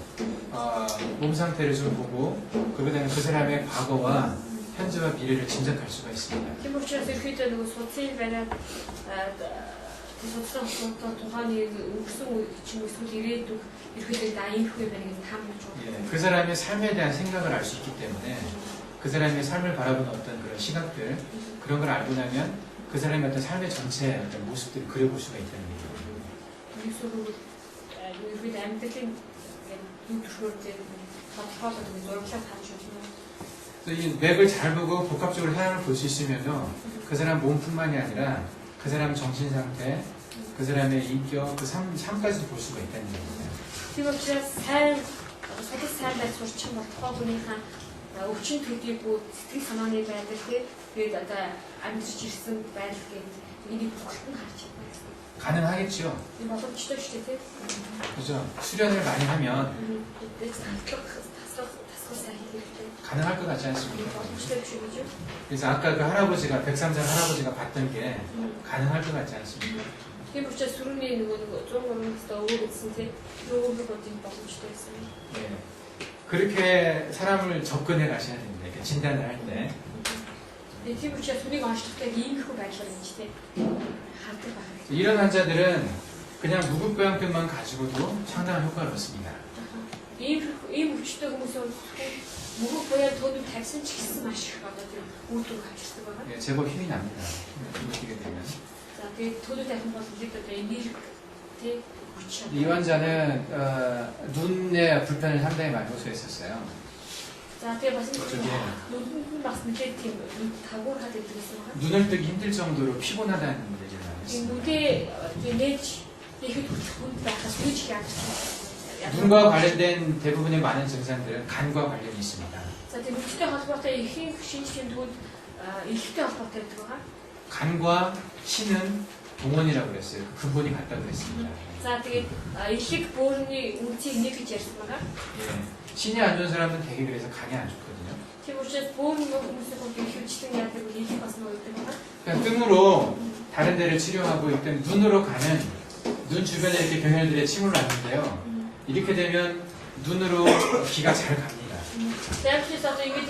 몸 상태를 좀 보고 그다음에 그 사람의 과거와 현재와 미래를 짐작할 수가 있습니다. Тийм учраас ихэд нөгөө судалсан бариад судалсан тухайн өнгөрсөн үе чинь эсвэл ирээдүйг ихэд аимхгүй байна гэж таамаглаж байна. 예, 그 사람의 삶에 대한 생각을 알 수 있기 때문에 그 사람의 삶을 바라보는 어떤 그런 시각들 그런 걸 알고 나면 그 사람의 어떤 삶의 전체의 어떤 모습들을 그려볼 수가 있다는 얘기예요. Юусоо ихэд амьдлын юутрүүртэй тодорхойлоод зурглал харж байна. 이 맥을 잘 보고 복합적으로 사람을 볼 수 있으면요, 그 사람 몸뿐만이 아니라 그 사람 정신 상태, 그 사람의 인격, 그 삶까지도 볼 수가 있다는 얘기입니다. Тийм учраас сайн судал сайн байж сурчин бол тухайн хүнийхээ өвчин төдийгүй сэтгэл санааны байдал тэгээд одоо амьдарч ирсэн байдал гэдэг энийг бүгд нь харж байна. 가능하겠죠. 이 боломжтой шүү дээ. 그죠? 수련을 많이 하면 тасгал 가능할 것 같지 않습니까? боломжтой биш үү? 그래서 아까 그 할아버지가 백삼장 할아버지가 봤던 게 가능할 것 같지 않습니까? Тийм учраас сүрний нөгөө 103-аас өөр гэсэн тийм нөгөө бодит боломжтой байсан. 네. 그렇게 사람을 접근해 가셔야 됩니다. 이렇게 진단을 할 때. Тийм учраас сүрийг онцлогтой иймэрхүү байдлаар юм чи тийм хардаг байна. 이런 환자들은 그냥 무급고양증만 가지고도 상당한 효과를 얻습니다. ийм өвчтэй хүмүүсийн мөнгө буяа төөд тавьсан ч гэсэн маш их одоо тийм үйлдвэр гарчдаг байгаа. 예, 제법 힘이 납니다. 힘을 주게 되면. За тэгээд төөд тавих бол бид одоо энерги тий хүч. 이 환자는 눈의 불편을 상당히 많이 호소했었어요. За тэгээ бас 저기 нүдэнд нь бас нэлээд тийм тагуурхаад байдаг гэсэн байна. 눈을 뜨기 힘들 정도로 피곤하다는 얘기를 많이 이 했어요. нүдээ нээж ихэд хүнд байхаас үеж яадаг. 눈과 관련된 대부분의 많은 증상들은 간과 관련이 있습니다. За тийм хүчтэй холбоотой эхийн шинжлэхийн төвд эхтэй холбоотой гэдэг байгаа. 간과 신은 동원이라고 그랬어요. 그 근본이 같다고 그랬습니다. За тэгээд эхлэг бөөрийн үнцийг нэг гэж ярьсан байгаа. 예. 신이 안 좋은 사람은 되게 그래서 간이 안 좋거든요. Тийм учраас бөөрийн хүмүүсийн хувьд ихэвчлэн яадаг бол эхлэг бас нөө гэдэг байгаа. 그냥 뜸으로 다른 데를 치료하고 있던 눈으로 가는 눈 주변에 이렇게 병혈들의 침을 놨는데요. 이렇게 되면 눈으로 기가 잘 갑니다. Дайвчээс одоо ингэж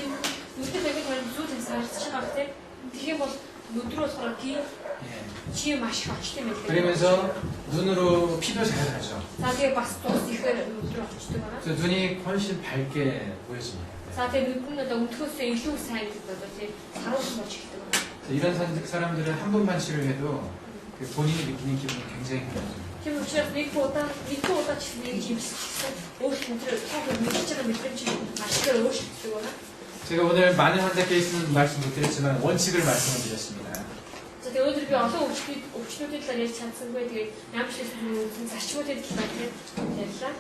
нүдэд яг нэг зүйл хэлсэж байгаа тийм. Тэгэх юм бол нүд рүү болохоор 기 예. чи маш их очтой юм байна. 그러면서 눈으로 피도 잘 가죠. За тэгээ бас тус ихээр нүд рүү очдог байгаа. 그래서 눈이 훨씬 밝게 보여집니다. За тэгээ нүд нь одоо өнөхөөсөө илүү сайн гэдэг одоо тийм харуулсан болж эхэлдэг байна. 이런 사람들은 한 번만 치료해도 그 본인이 느끼는 기분이 굉장히 달라집니다. Тийм учраас нэг удаа ч нэг жимсчихсэн өөрчлөлт тэр мэдж байгаа мэдрэмж маш их өөрчлөгддөг байна. 제가 오늘 많은 환자 케이스는 말씀 못 드렸지만 원칙을 말씀을 드렸습니다. За тэгээ өнөөдөр би олон өвчнүүдийн талаар ярьж чадсангүй тэгээ ямар ч юм зарчмуудын талаар ярьлаа.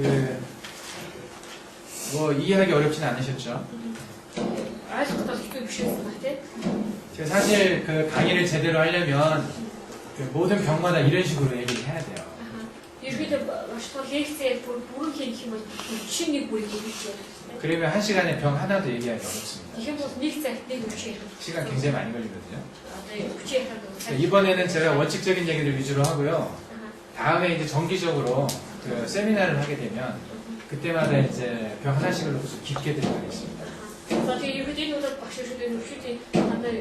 예. 뭐 이해하기 어렵진 않으셨죠? ойлгоход хэцүү биш байсан ба тийм. 제가 사실 그 강의를 제대로 하려면 그 모든 병마다 이런 식으로 얘기를 해야 돼요. Ерөнхийдөө баштай лекцээр бүрэн хийх юм бол чинь нэг бүрийг хийх юм. 그러면 한 시간에 병 하나도 얘기하기 어렵습니다. Тэгэх юм бол нэг цагт нэг өвчин ярих. 시간 굉장히 많이 걸리거든요. Одоо өвчин ярих. 이번에는 제가 원칙적인 얘기를 위주로 하고요. 다음에 이제 정기적으로 그 세미나를 하게 되면 그때마다 이제 병 하나씩을 놓고서 깊게 들어가겠습니다. За тэгээ ерөнхийдөө удаад багш шүдээ өвчүүдийн дандаа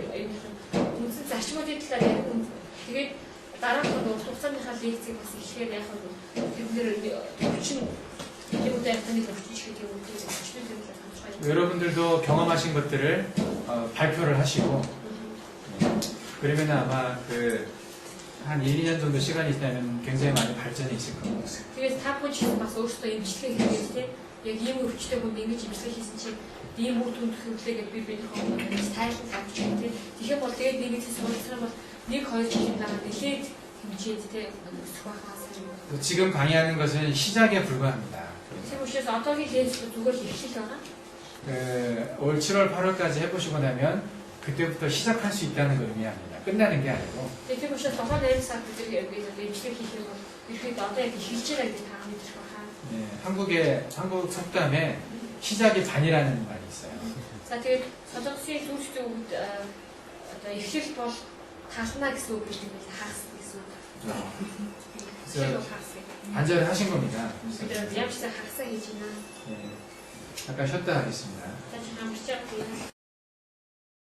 үндсэн зарчмуудын талаар ярих. Тэгээд дараах нь хугацааныхаа лекцийг бас ихээр яах вэ? Тэднэр өвчин юмудаа нэг өвчин шиг гэдэг юм уу? 여러분들도 경험하신 것들을 발표를 하시고 그러면 아마 한 1, 2년 정도 시간이 있다면 굉장히 많이 발전이 있을 겁니다. Тэгээд та бүхэн ч бас өөрсдөө имжлэг хийгээд тийм яг ийм өвчтэй хүн ингэж имжлэг хийсэн чинь ийм үр дүнд хөрлөө гэдээ би тайлбарлаж авч тийм. Тэгэх бол тэгээд нэг хэсэг суралцсан бол 1-2 жилийн дараа нэлээд хэмжээнд тийм өсөх байхаас юм. 지금 강의하는 것은 시작에 불과합니다. Тийм учраас одоогийн лекц зүгээр л эхлэл байна. 올 7월, 8월까지 해보시고 나면 그때부터 시작할 수 있다는 걸 의미합니다. 끝나는 게 아니고. Тийм учраас тухайн 8 сар бид имжлэг хийх юм бол ихэд одоо яг хийж байгаа гэж та мэдэрч байна. 한국 속담에 시작이 반이라는 말이 있어요. За тэгээд солонгосын түүхтэй үед одоо эхлэл бол тална гэсэн үг гэж хэлээ хагас гэсэн үг. 그래서 반절을 하신 겁니다. бид ямар ч хагасаа хийж байна. 잠깐 쉬었다 하겠습니다. За хамарч байгаа.